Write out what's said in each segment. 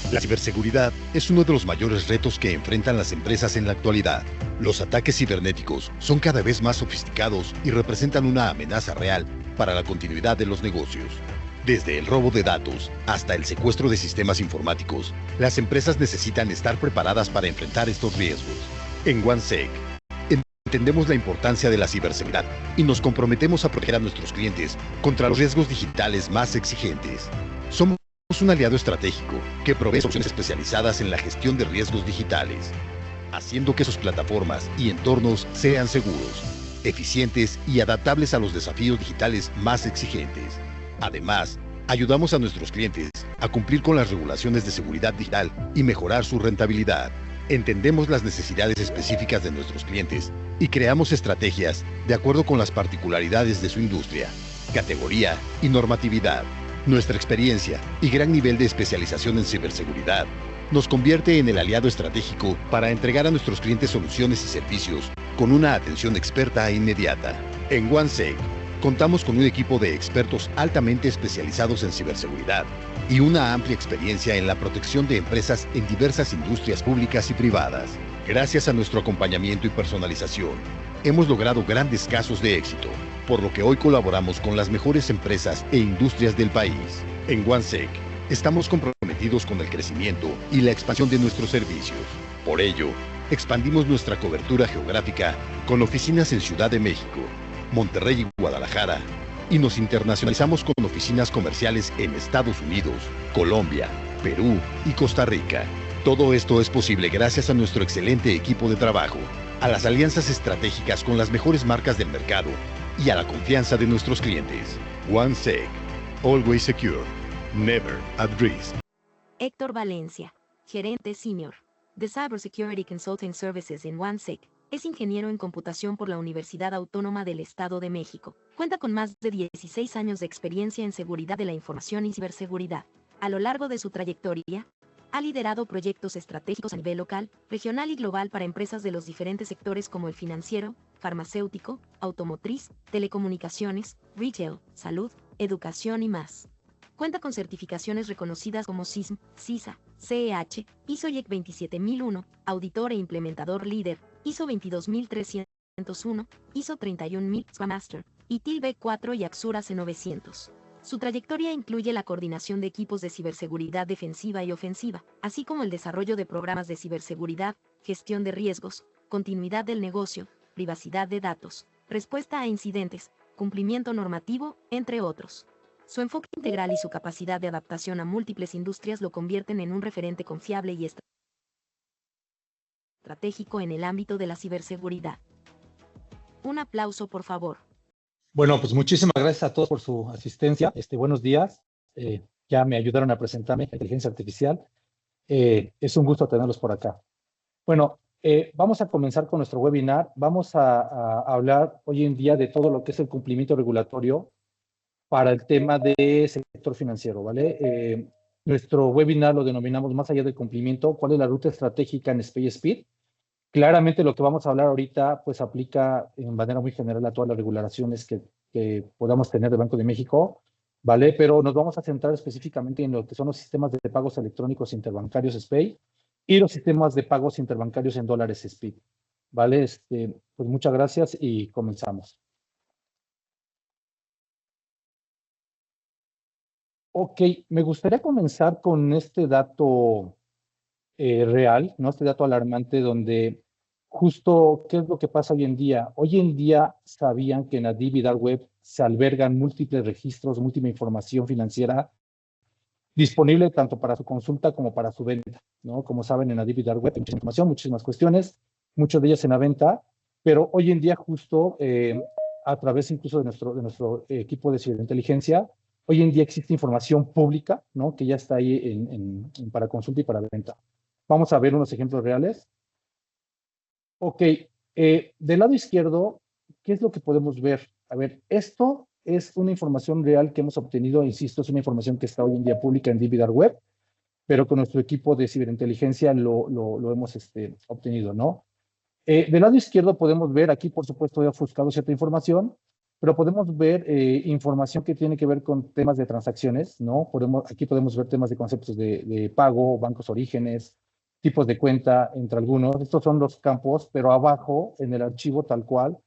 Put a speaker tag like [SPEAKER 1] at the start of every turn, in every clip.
[SPEAKER 1] La ciberseguridad es uno de los mayores retos que enfrentan las empresas en la actualidad. Los ataques cibernéticos son cada vez más sofisticados y representan una amenaza real para la continuidad de los negocios. Desde el robo de datos hasta el secuestro de sistemas informáticos, las empresas necesitan estar preparadas para enfrentar estos riesgos. En OneSec, entendemos la importancia de la ciberseguridad y nos comprometemos a proteger a nuestros clientes contra los riesgos digitales más exigentes. Somos un aliado estratégico que provee soluciones especializadas en la gestión de riesgos digitales, haciendo que sus plataformas y entornos sean seguros, eficientes y adaptables a los desafíos digitales más exigentes. Además, ayudamos a nuestros clientes a cumplir con las regulaciones de seguridad digital y mejorar su rentabilidad. Entendemos las necesidades específicas de nuestros clientes y creamos estrategias de acuerdo con las particularidades de su industria, categoría y normatividad. Nuestra experiencia y gran nivel de especialización en ciberseguridad nos convierte en el aliado estratégico para entregar a nuestros clientes soluciones y servicios con una atención experta e inmediata. En OneSec, contamos con un equipo de expertos altamente especializados en ciberseguridad y una amplia experiencia en la protección de empresas en diversas industrias públicas y privadas. Gracias a nuestro acompañamiento y personalización, hemos logrado grandes casos de éxito, por lo que hoy colaboramos con las mejores empresas e industrias del país. En OneSec, estamos comprometidos con el crecimiento y la expansión de nuestros servicios. Por ello, expandimos nuestra cobertura geográfica con oficinas en Ciudad de México, Monterrey y Guadalajara, y nos internacionalizamos con oficinas comerciales en Estados Unidos, Colombia, Perú y Costa Rica. Todo esto es posible gracias a nuestro excelente equipo de trabajo, a las alianzas estratégicas con las mejores marcas del mercado y a la confianza de nuestros clientes. OneSec, always secure, never at risk.
[SPEAKER 2] Héctor Valencia, gerente senior de Cybersecurity Consulting Services en OneSec. Es ingeniero en computación por la Universidad Autónoma del Estado de México. Cuenta con más de 16 años de experiencia en seguridad de la información y ciberseguridad. A lo largo de su trayectoria, ha liderado proyectos estratégicos a nivel local, regional y global para empresas de los diferentes sectores como el financiero, farmacéutico, automotriz, telecomunicaciones, retail, salud, educación y más. Cuenta con certificaciones reconocidas como CISM, CISA, CEH, ISO IEC 27001, auditor e implementador líder, ISO 22301, ISO 31000, Scrum Master, ITIL B4 y Axura C900. Su trayectoria incluye la coordinación de equipos de ciberseguridad defensiva y ofensiva, así como el desarrollo de programas de ciberseguridad, gestión de riesgos, continuidad del negocio, privacidad de datos, respuesta a incidentes, cumplimiento normativo, entre otros. Su enfoque integral y su capacidad de adaptación a múltiples industrias lo convierten en un referente confiable y estratégico en el ámbito de la ciberseguridad. Un aplauso, por favor.
[SPEAKER 3] Bueno, pues muchísimas gracias a todos por su asistencia. Buenos días. Ya me ayudaron a presentarme la inteligencia artificial. Es un gusto tenerlos por acá. Bueno, vamos a comenzar con nuestro webinar. Vamos a hablar hoy en día de todo lo que es el cumplimiento regulatorio para el tema de sector financiero, ¿vale? Nuestro webinar lo denominamos más allá del cumplimiento, ¿cuál es la ruta estratégica en Space Speed? Claramente lo que vamos a hablar ahorita pues aplica en manera muy general a todas las regulaciones que podamos tener del Banco de México, ¿vale? Pero nos vamos a centrar específicamente en lo que son los sistemas de pagos electrónicos interbancarios SPEI y los sistemas de pagos interbancarios en dólares SPID, ¿vale? Pues muchas gracias y comenzamos. Ok, me gustaría comenzar con este dato real, ¿no? Este dato alarmante donde justo, ¿qué es lo que pasa hoy en día? Hoy en día sabían que en la Deep Dark Web se albergan múltiples registros, múltiple información financiera disponible tanto para su consulta como para su venta, ¿no? Como saben, en la Deep Dark Web hay mucha información, muchísimas cuestiones, muchas de ellas en la venta, pero hoy en día justo a través incluso de nuestro equipo de ciberinteligencia, hoy en día existe información pública, ¿no? Que ya está ahí para consulta y para venta. Vamos a ver unos ejemplos reales. Ok, del lado izquierdo, ¿qué es lo que podemos ver? A ver, esto es una información real que hemos obtenido, insisto, es una información que está hoy en día pública en DiviDar Web, pero con nuestro equipo de ciberinteligencia lo hemos obtenido, ¿no? Del lado izquierdo podemos ver, aquí por supuesto he ofuscado cierta información, pero podemos ver información que tiene que ver con temas de transacciones, ¿no? Aquí podemos ver temas de conceptos de pago, bancos orígenes, tipos de cuenta, entre algunos. Estos son los campos, pero abajo, en el archivo tal cual,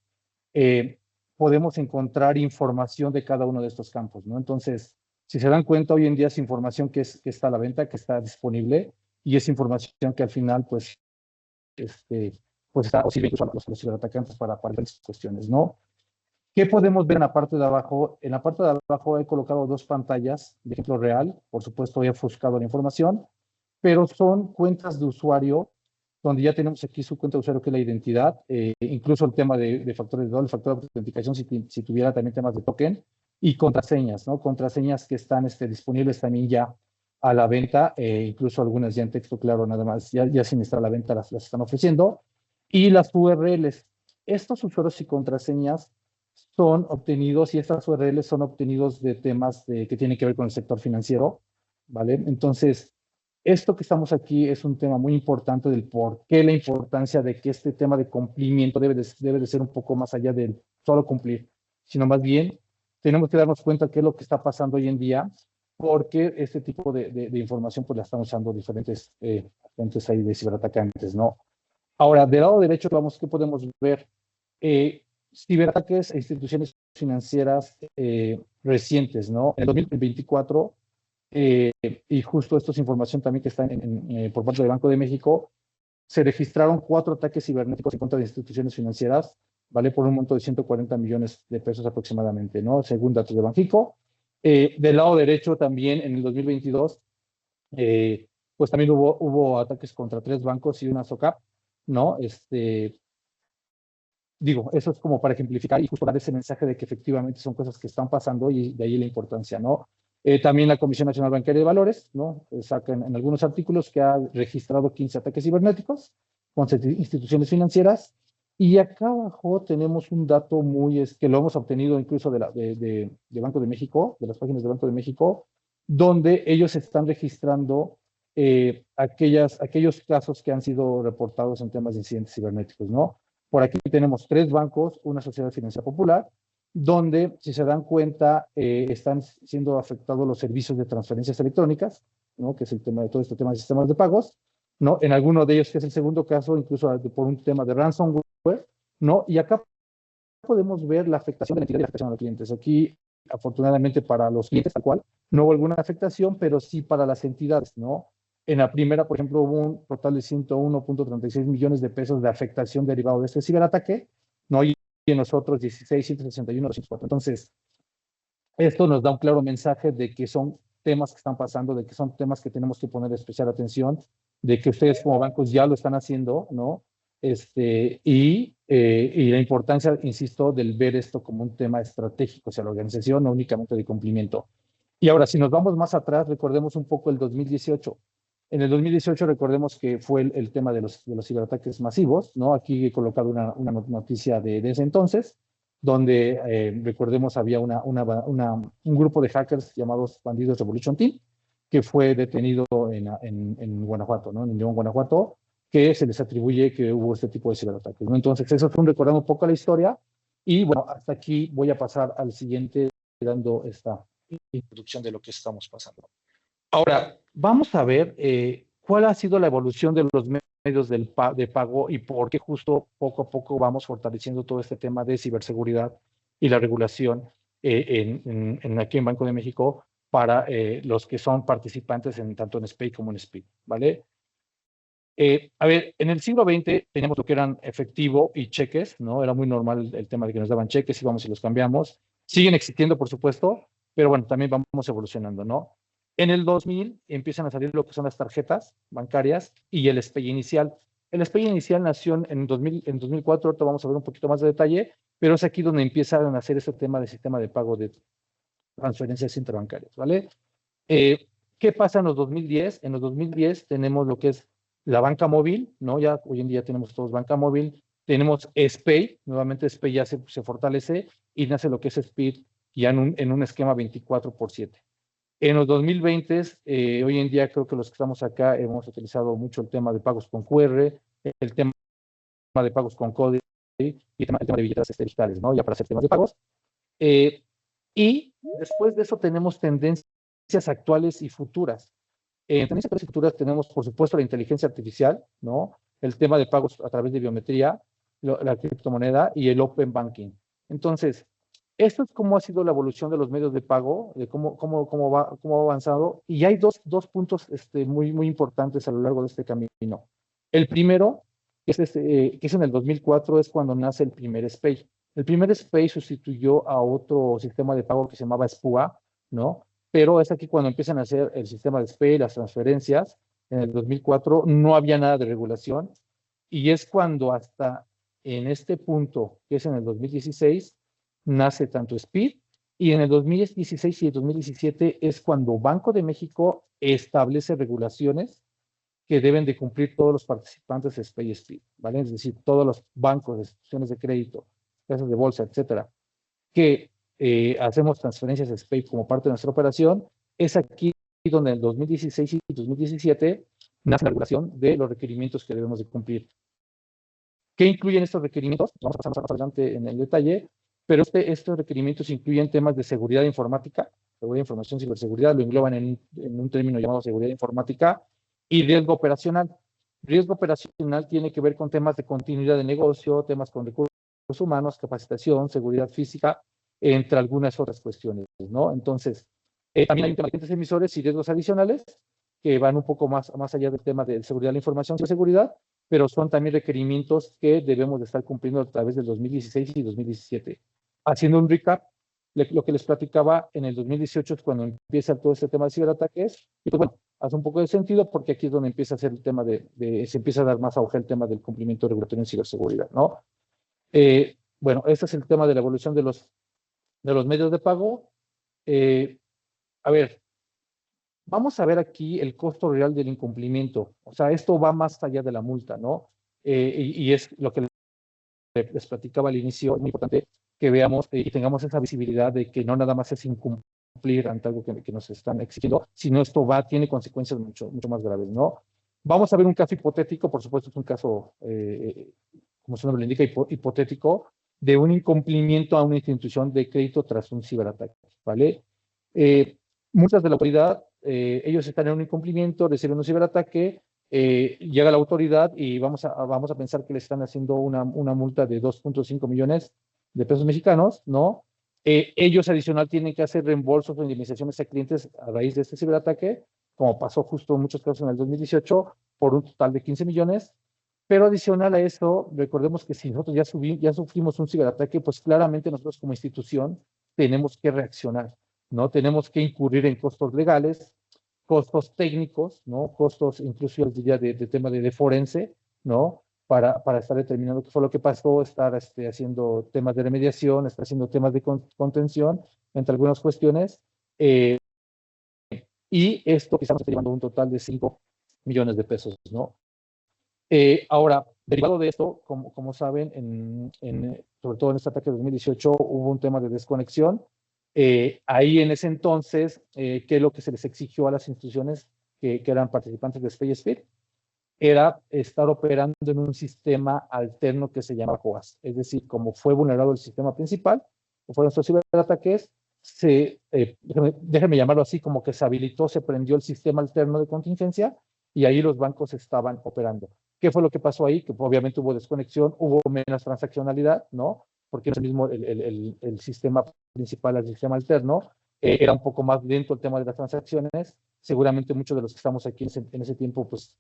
[SPEAKER 3] eh, podemos encontrar información de cada uno de estos campos, ¿no? Entonces, si se dan cuenta, hoy en día es información que está a la venta, que está disponible, y es información que al final, pues está, o sirve incluso a los ciberatacantes para estas cuestiones, ¿no? ¿Qué podemos ver en la parte de abajo? En la parte de abajo he colocado dos pantallas de ejemplo real. Por supuesto, he ofuscado la información, pero son cuentas de usuario, donde ya tenemos aquí su cuenta de usuario, que es la identidad, incluso el tema de factores de doble factor de autenticación, si tuviera también temas de token, y contraseñas, ¿no? Contraseñas que están disponibles también ya a la venta, incluso algunas ya en texto claro, nada más, ya sin estar a la venta las están ofreciendo. Y las URLs. Estos usuarios y contraseñas son obtenidos, y estas URLs son obtenidos de temas que tienen que ver con el sector financiero, ¿vale? Entonces, esto que estamos aquí es un tema muy importante del por qué la importancia de que este tema de cumplimiento debe de ser un poco más allá del solo cumplir, sino más bien tenemos que darnos cuenta de qué es lo que está pasando hoy en día, porque este tipo de información pues la están usando diferentes agentes ahí de ciberatacantes, ¿no? Ahora, del lado derecho, vamos, ¿qué podemos ver? Ciberataques a instituciones financieras recientes, ¿no? En el 2024, y justo esto es información también que está por parte del Banco de México, se registraron 4 ataques cibernéticos en contra de instituciones financieras, ¿vale? Por un monto de 140 millones de pesos aproximadamente, ¿no? Según datos de Banxico. Del lado derecho también, en el 2022, pues también hubo ataques contra 3 bancos y una SOCAP, ¿no? Digo, eso es como para ejemplificar y justo dar ese mensaje de que efectivamente son cosas que están pasando, y de ahí la importancia, ¿no? También la Comisión Nacional Bancaria de Valores, ¿no? Saca en algunos artículos que ha registrado 15 ataques cibernéticos contra instituciones financieras. Y acá abajo tenemos un dato que lo hemos obtenido incluso de Banco de México, de las páginas de Banco de México, donde ellos están registrando aquellos casos que han sido reportados en temas de incidentes cibernéticos, ¿no? Por aquí tenemos 3 bancos, una sociedad financiera popular, donde, si se dan cuenta, están siendo afectados los servicios de transferencias electrónicas, ¿no? Que es el tema de todo este tema de sistemas de pagos, ¿no? En alguno de ellos, que es el segundo caso, incluso por un tema de ransomware, ¿no? Y acá podemos ver la afectación de la entidad y la afectación a los clientes. Aquí, afortunadamente para los clientes, tal cual, no hubo alguna afectación, pero sí para las entidades, ¿no? En la primera, por ejemplo, hubo un total de 101.36 millones de pesos de afectación derivado de este ciberataque, ¿no? Y en los otros 16, 161, 204. Entonces, esto nos da un claro mensaje de que son temas que están pasando, de que son temas que tenemos que poner especial atención, de que ustedes como bancos ya lo están haciendo, ¿no? Y la importancia, insisto, del ver esto como un tema estratégico hacia la organización, no únicamente de cumplimiento. Y ahora, si nos vamos más atrás, recordemos un poco el 2018. En el 2018 recordemos que fue el tema de los ciberataques masivos, ¿no? Aquí he colocado una noticia de ese entonces, donde recordemos había un grupo de hackers llamados Bandidos Revolution Team, que fue detenido en Guanajuato, ¿no? En León, Guanajuato, que se les atribuye que hubo este tipo de ciberataques, ¿no? Entonces, eso fue recordando un poco la historia. Y bueno, hasta aquí voy a pasar al siguiente, dando esta introducción de lo que estamos pasando. Ahora, vamos a ver cuál ha sido la evolución de los medios de pago y por qué justo poco a poco vamos fortaleciendo todo este tema de ciberseguridad y la regulación aquí en Banco de México para los que son participantes tanto en SPEI como en SPID, ¿vale? A ver, en el siglo XX teníamos lo que eran efectivo y cheques, ¿no? Era muy normal el tema de que nos daban cheques, íbamos y los cambiamos. Siguen existiendo, por supuesto, pero bueno, también vamos evolucionando, ¿no? En el 2000 empiezan a salir lo que son las tarjetas bancarias y el SPEI inicial. El SPEI inicial nació en 2004, ahorita vamos a ver un poquito más de detalle, pero es aquí donde empiezan a hacer este tema de sistema de pago de transferencias interbancarias, ¿vale? ¿Qué pasa en los 2010? En los 2010 tenemos lo que es la banca móvil, ¿no? Ya hoy en día tenemos todos banca móvil, tenemos SPEI, nuevamente SPEI ya se fortalece y nace lo que es SPID ya en un esquema 24/7. En los 2020, hoy en día creo que los que estamos acá hemos utilizado mucho el tema de pagos con QR, el tema de pagos con código y el tema de billeteras digitales, ¿no? Ya para hacer temas de pagos. Eh, y después de eso tenemos tendencias actuales y futuras. En tendencias actuales y futuras tenemos, por supuesto, la inteligencia artificial, ¿no? El tema de pagos a través de biometría, la criptomoneda y el open banking. Entonces, esto es cómo ha sido la evolución de los medios de pago, de cómo ha avanzado. Y hay dos puntos muy importantes a lo largo de este camino. El primero, que es en el 2004, es cuando nace el primer SPAY. El primer SPAY sustituyó a otro sistema de pago que se llamaba SPUA, ¿no? Pero es aquí cuando empiezan a hacer el sistema de SPAY, las transferencias. En el 2004 no había nada de regulación y es cuando hasta en este punto, que es en el 2016, nace tanto SPID y en el 2016 y el 2017 es cuando Banco de México establece regulaciones que deben de cumplir todos los participantes de SPAY y SPID, ¿vale? Es decir, todos los bancos, instituciones de crédito, casas de bolsa, etcétera, que hacemos transferencias de SPAY como parte de nuestra operación, es aquí donde en el 2016 y 2017 nace la regulación de los requerimientos que debemos de cumplir. ¿Qué incluyen estos requerimientos? Vamos a pasar más adelante en el detalle, pero estos requerimientos incluyen temas de seguridad informática, seguridad de información, ciberseguridad, lo engloban en un término llamado seguridad informática, y riesgo operacional. Riesgo operacional tiene que ver con temas de continuidad de negocio, temas con recursos humanos, capacitación, seguridad física, entre algunas otras cuestiones, ¿no? Entonces, también hay un tema de agentes emisores y riesgos adicionales que van un poco más allá del tema de seguridad de la información, ciberseguridad, pero son también requerimientos que debemos de estar cumpliendo a través del 2016 y 2017. Haciendo un recap, lo que les platicaba, en el 2018 es cuando empieza todo este tema de ciberataques, y pues bueno, hace un poco de sentido porque aquí es donde empieza a ser el tema se empieza a dar más auge el tema del cumplimiento regulatorio en ciberseguridad, ¿no? Bueno, este es el tema de la evolución de los medios de pago. A ver, vamos a ver aquí el costo real del incumplimiento. O sea, esto va más allá de la multa, ¿no? Y es lo que les platicaba al inicio, es muy importante que veamos y tengamos esa visibilidad de que no nada más es incumplir ante algo que nos están exigiendo, sino esto tiene consecuencias mucho más graves, ¿no? Vamos a ver un caso hipotético, por supuesto es un caso, como su nombre le indica, hipotético, de un incumplimiento a una institución de crédito tras un ciberataque, ¿vale? Muchas de la autoridad, ellos están en un incumplimiento, reciben un ciberataque, llega la autoridad y vamos a pensar que le están haciendo una multa de 2.5 millones de pesos mexicanos, ¿no? Ellos adicional tienen que hacer reembolsos o indemnizaciones a clientes a raíz de este ciberataque, como pasó justo en muchos casos en el 2018, por un total de 15 millones. Pero adicional a eso, recordemos que si nosotros ya sufrimos un ciberataque, pues claramente nosotros como institución tenemos que reaccionar, ¿no? Tenemos que incurrir en costos legales, costos técnicos, ¿no? Costos incluso yo diría de tema de forense, ¿no? Para estar determinando qué fue lo que pasó, estar haciendo temas de remediación, estar haciendo temas de contención, entre algunas cuestiones. Y esto quizás esté llevando un total de 5 millones de pesos, ¿no? Ahora, derivado de esto, como saben, sobre todo en este ataque de 2018 hubo un tema de desconexión. Ahí en ese entonces, ¿qué es lo que se les exigió a las instituciones que eran participantes de SPAY SPID? Era estar operando en un sistema alterno que se llama COAS. Es decir, como fue vulnerado el sistema principal, o fueron estos ciberataques, déjenme llamarlo así, como que se habilitó, se prendió el sistema alterno de contingencia y ahí los bancos estaban operando. ¿Qué fue lo que pasó ahí? Que obviamente hubo desconexión, hubo menos transaccionalidad, ¿no? Porque el mismo el sistema principal al sistema alterno, era un poco más lento el tema de las transacciones. Seguramente muchos de los que estamos aquí en ese tiempo, pues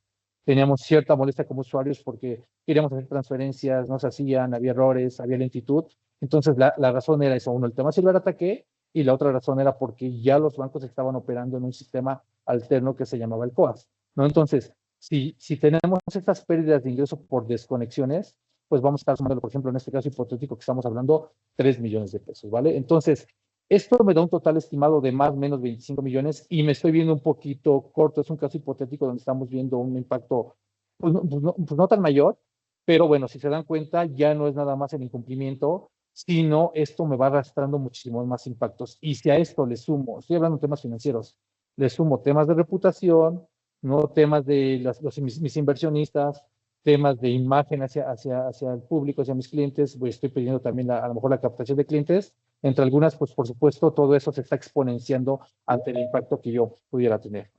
[SPEAKER 3] teníamos cierta molestia como usuarios porque queríamos hacer transferencias, no se hacían, había errores, había lentitud. Entonces la razón era eso, uno, el tema ciberataque, y la otra razón era porque ya los bancos estaban operando en un sistema alterno que se llamaba el COAS, ¿no? Entonces, si tenemos estas pérdidas de ingreso por desconexiones, pues vamos a estar sumando, por ejemplo, en este caso hipotético que estamos hablando, 3 millones de pesos, ¿vale? Entonces, esto me da un total estimado de más o menos 25 millones y me estoy viendo un poquito corto. Es un caso hipotético donde estamos viendo un impacto, pues no tan mayor, pero bueno, si se dan cuenta, ya no es nada más el incumplimiento, sino esto me va arrastrando muchísimos más impactos. Y si a esto le sumo, estoy hablando de temas financieros, le sumo temas de reputación, no temas de mis inversionistas, temas de imagen hacia el público, hacia mis clientes, pues estoy pidiendo también a lo mejor la captación de clientes, Entre algunas, pues por supuesto, todo eso se está exponenciando ante el impacto que yo pudiera tener.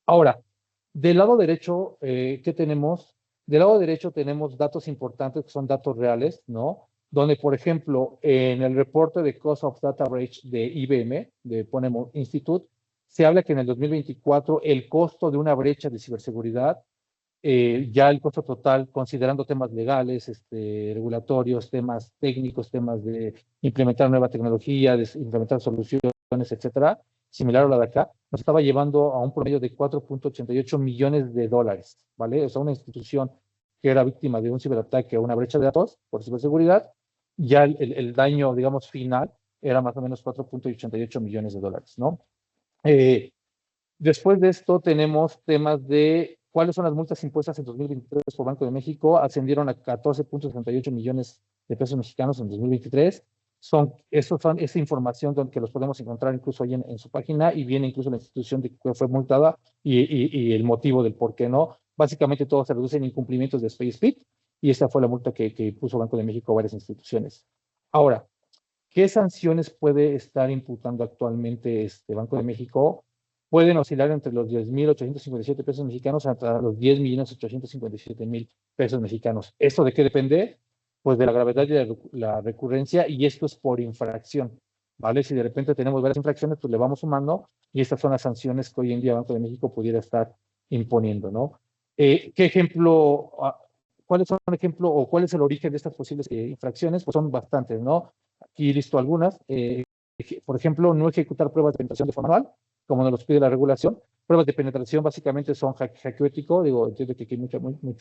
[SPEAKER 3] Ahora, del lado derecho, ¿qué tenemos? Del lado derecho tenemos datos importantes que son datos reales, ¿no? Donde, por ejemplo, en el reporte de Cost of Data Breach de IBM, de Ponemo Institute, se habla que en el 2024 el costo de una brecha de ciberseguridad, ya el costo total, considerando temas legales, regulatorios, temas técnicos, temas de implementar nueva tecnología, de implementar soluciones, etcétera, similar a la de acá, nos estaba llevando a un promedio de 4.88 millones de dólares, ¿vale? O sea, una institución que era víctima de un ciberataque o una brecha de datos por ciberseguridad, ya el daño, digamos, final era más o menos 4.88 millones de dólares, ¿no? Después de esto tenemos temas de cuáles son las multas impuestas en 2023 por Banco de México. Ascendieron a 14.68 millones de pesos mexicanos en 2023. Esa información que los podemos encontrar incluso ahí en su página y viene incluso la institución de que fue multada y el motivo del por qué no. Básicamente todo se reduce en incumplimientos de SpaceSpeed y esta fue la multa que puso Banco de México a varias instituciones. Ahora, ¿qué sanciones puede estar imputando actualmente Banco de México? Pueden oscilar entre los 10.857 pesos mexicanos hasta los 10.857.000 pesos mexicanos. ¿Esto de qué depende? Pues de la gravedad y la recurrencia, y esto es por infracción, ¿vale? Si de repente tenemos varias infracciones, pues le vamos sumando, y estas son las sanciones que hoy en día Banco de México pudiera estar imponiendo, ¿no? ¿Qué ejemplo, cuáles son ejemplo o cuál es el origen de estas posibles infracciones? Pues son bastantes, ¿no? Aquí listo algunas. Por ejemplo, no ejecutar pruebas de penetración de forma manual, como nos los pide la regulación. Pruebas de penetración básicamente son hackeo ético, digo, entiendo que aquí hay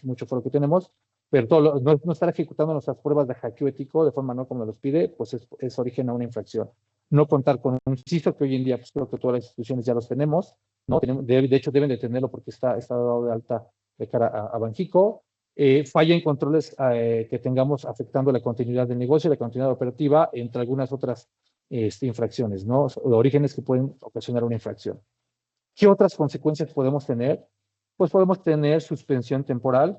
[SPEAKER 3] mucho foro que tenemos, pero no estar ejecutando nuestras pruebas de hackeo ético de forma no como nos los pide, pues es origen a una infracción. No contar con un CISO, que hoy en día pues creo que todas las instituciones ya los tenemos, ¿no? De hecho deben de tenerlo porque está dado de alta de cara a Banxico. Falla en controles que tengamos afectando la continuidad del negocio, la continuidad operativa, entre algunas otras infracciones, ¿no? Orígenes que pueden ocasionar una infracción. ¿Qué otras consecuencias podemos tener? Pues podemos tener suspensión temporal,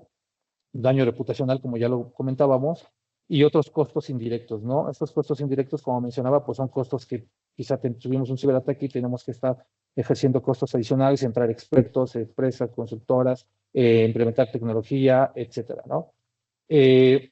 [SPEAKER 3] daño reputacional, como ya lo comentábamos, y otros costos indirectos, ¿no? Estos costos indirectos, como mencionaba, pues son costos que quizá tuvimos un ciberataque y tenemos que estar ejerciendo costos adicionales, entrar expertos, empresas, consultoras, implementar tecnología, etcétera, ¿no? ¿Qué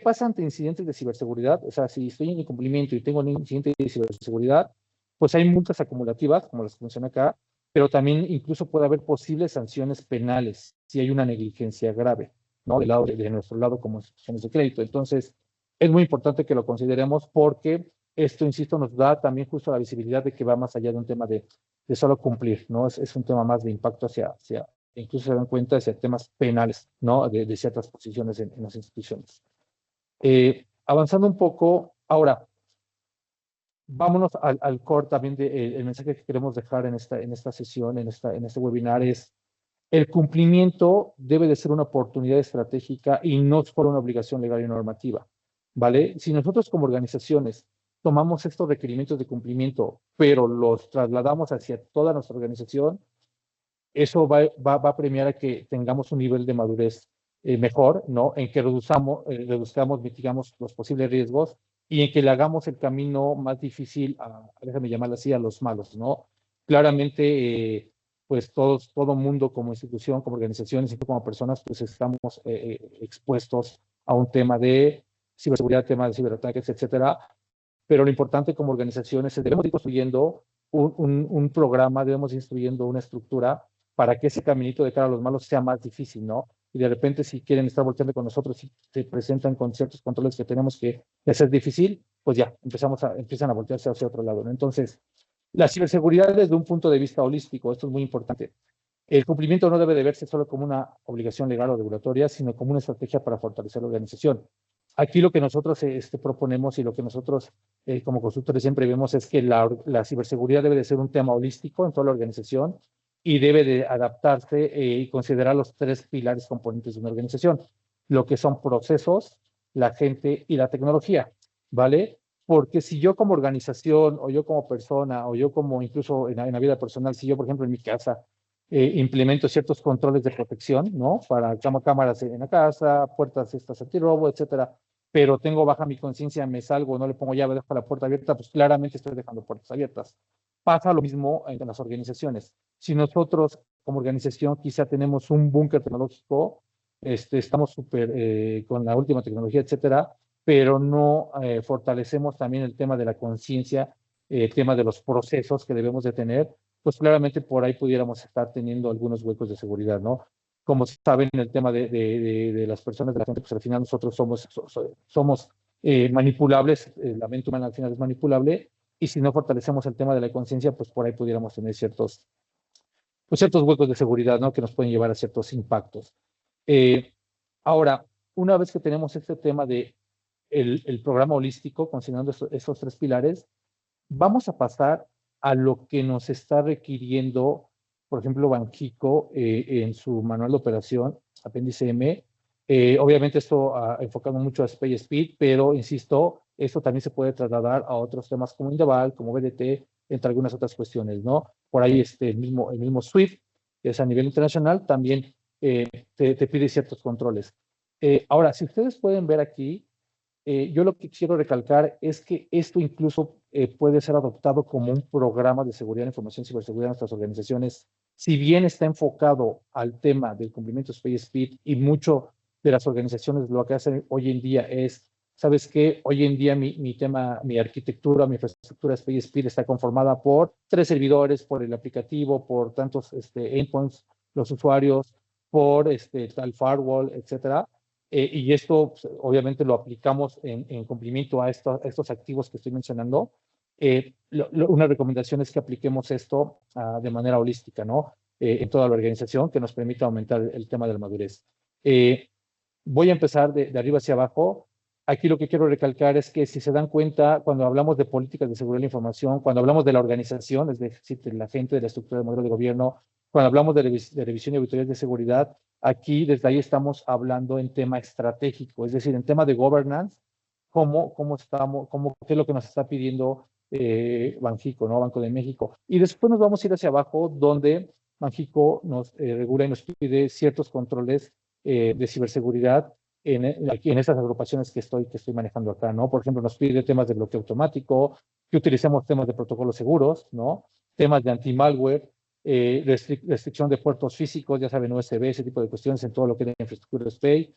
[SPEAKER 3] pasa ante incidentes de ciberseguridad? O sea, si estoy en incumplimiento y tengo un incidente de ciberseguridad, pues hay multas acumulativas, como las que mencioné acá, pero también incluso puede haber posibles sanciones penales si hay una negligencia grave, ¿no? De nuestro lado como instituciones de crédito. Entonces, es muy importante que lo consideremos porque esto, insisto, nos da también justo la visibilidad de que va más allá de un tema de solo cumplir, ¿no? Es un tema más de impacto incluso se dan cuenta de temas penales, ¿no? De ciertas posiciones en las instituciones. Avanzando un poco, ahora, vámonos al core también el mensaje que queremos dejar en esta sesión, en este webinar es, el cumplimiento debe de ser una oportunidad estratégica y no solo una obligación legal y normativa, ¿vale? Si nosotros como organizaciones tomamos estos requerimientos de cumplimiento, pero los trasladamos hacia toda nuestra organización, eso va a premiar a que tengamos un nivel de madurez mejor, ¿no? En que reduzcamos, mitigamos los posibles riesgos y en que le hagamos el camino más difícil déjame llamarlo así, a los malos, ¿no? Claramente, pues todo mundo como institución, como organizaciones y como personas, pues estamos expuestos a un tema de ciberseguridad, tema de ciberataques, etcétera. Pero lo importante como organizaciones es debemos ir construyendo un programa, debemos ir construyendo una estructura para que ese caminito de cara a los malos sea más difícil, ¿no? Y de repente si quieren estar volteando con nosotros y se presentan con ciertos controles que tenemos que hacer difícil, pues ya empiezan a voltearse hacia otro lado, ¿no? Entonces, la ciberseguridad desde un punto de vista holístico, esto es muy importante. El cumplimiento no debe de verse solo como una obligación legal o regulatoria, sino como una estrategia para fortalecer la organización. Aquí lo que nosotros proponemos y lo que nosotros como consultores siempre vemos es que la ciberseguridad debe de ser un tema holístico en toda la organización y debe de adaptarse y considerar los tres pilares componentes de una organización, lo que son procesos, la gente y la tecnología, ¿vale? Porque si yo como organización o yo como persona o yo como incluso en la vida personal, si yo por ejemplo en mi casa implemento ciertos controles de protección, ¿no? Para cámaras en la casa, puertas estas antirrobo, etcétera, pero tengo baja mi conciencia, me salgo, no le pongo llave, dejo la puerta abierta, pues claramente estoy dejando puertas abiertas. Pasa lo mismo en las organizaciones. Si nosotros como organización quizá tenemos un búnker tecnológico, estamos súper con la última tecnología, etcétera, pero no fortalecemos también el tema de la conciencia, el tema de los procesos que debemos de tener, pues claramente por ahí pudiéramos estar teniendo algunos huecos de seguridad, ¿no? Como saben, el tema de las personas, de la gente, pues al final nosotros somos manipulables, la mente humana al final es manipulable, y si no fortalecemos el tema de la conciencia, pues por ahí pudiéramos tener pues ciertos huecos de seguridad, ¿no? Que nos pueden llevar a ciertos impactos. Ahora, una vez que tenemos este tema de el programa holístico, considerando esos tres pilares, vamos a pasar a lo que nos está requiriendo, por ejemplo, Banxico en su manual de operación, apéndice M. Obviamente esto enfocado mucho a Space Speed, pero insisto, esto también se puede trasladar a otros temas como Indeval, como BDT, entre algunas otras cuestiones, ¿no? Por ahí el mismo SWIFT, que es a nivel internacional, también te pide ciertos controles. Ahora, si ustedes pueden ver aquí, yo lo que quiero recalcar es que esto incluso puede ser adoptado como un programa de seguridad de información y ciberseguridad en nuestras organizaciones. Si bien está enfocado al tema del cumplimiento de Space Speed y mucho de las organizaciones lo que hacen hoy en día es, ¿sabes qué? Hoy en día mi arquitectura, mi infraestructura Space Speed está conformada por 3 servidores, por el aplicativo, por tantos endpoints, los usuarios, por tal firewall, etcétera. Y esto pues, obviamente lo aplicamos en cumplimiento a estos activos que estoy mencionando. Una recomendación es que apliquemos esto de manera holística, ¿no? En toda la organización, que nos permita aumentar el tema de la madurez. Voy a empezar de arriba hacia abajo. Aquí lo que quiero recalcar es que si se dan cuenta, cuando hablamos de políticas de seguridad de la información, cuando hablamos de la organización, es decir, de la gente, de la estructura del modelo de gobierno, cuando hablamos de revisión y auditorías de seguridad, aquí desde ahí estamos hablando en tema estratégico, es decir, en tema de governance, qué es lo que nos está pidiendo Banxico, ¿no? Banco de México. Y después nos vamos a ir hacia abajo, donde Banxico nos regula y nos pide ciertos controles de ciberseguridad aquí en estas agrupaciones que estoy manejando acá, ¿no? Por ejemplo, nos pide temas de bloqueo automático, que utilicemos temas de protocolos seguros, ¿no? Temas de anti-malware, restricción de puertos físicos, ya saben, USB, ese tipo de cuestiones en todo lo que es la infraestructura SPAY.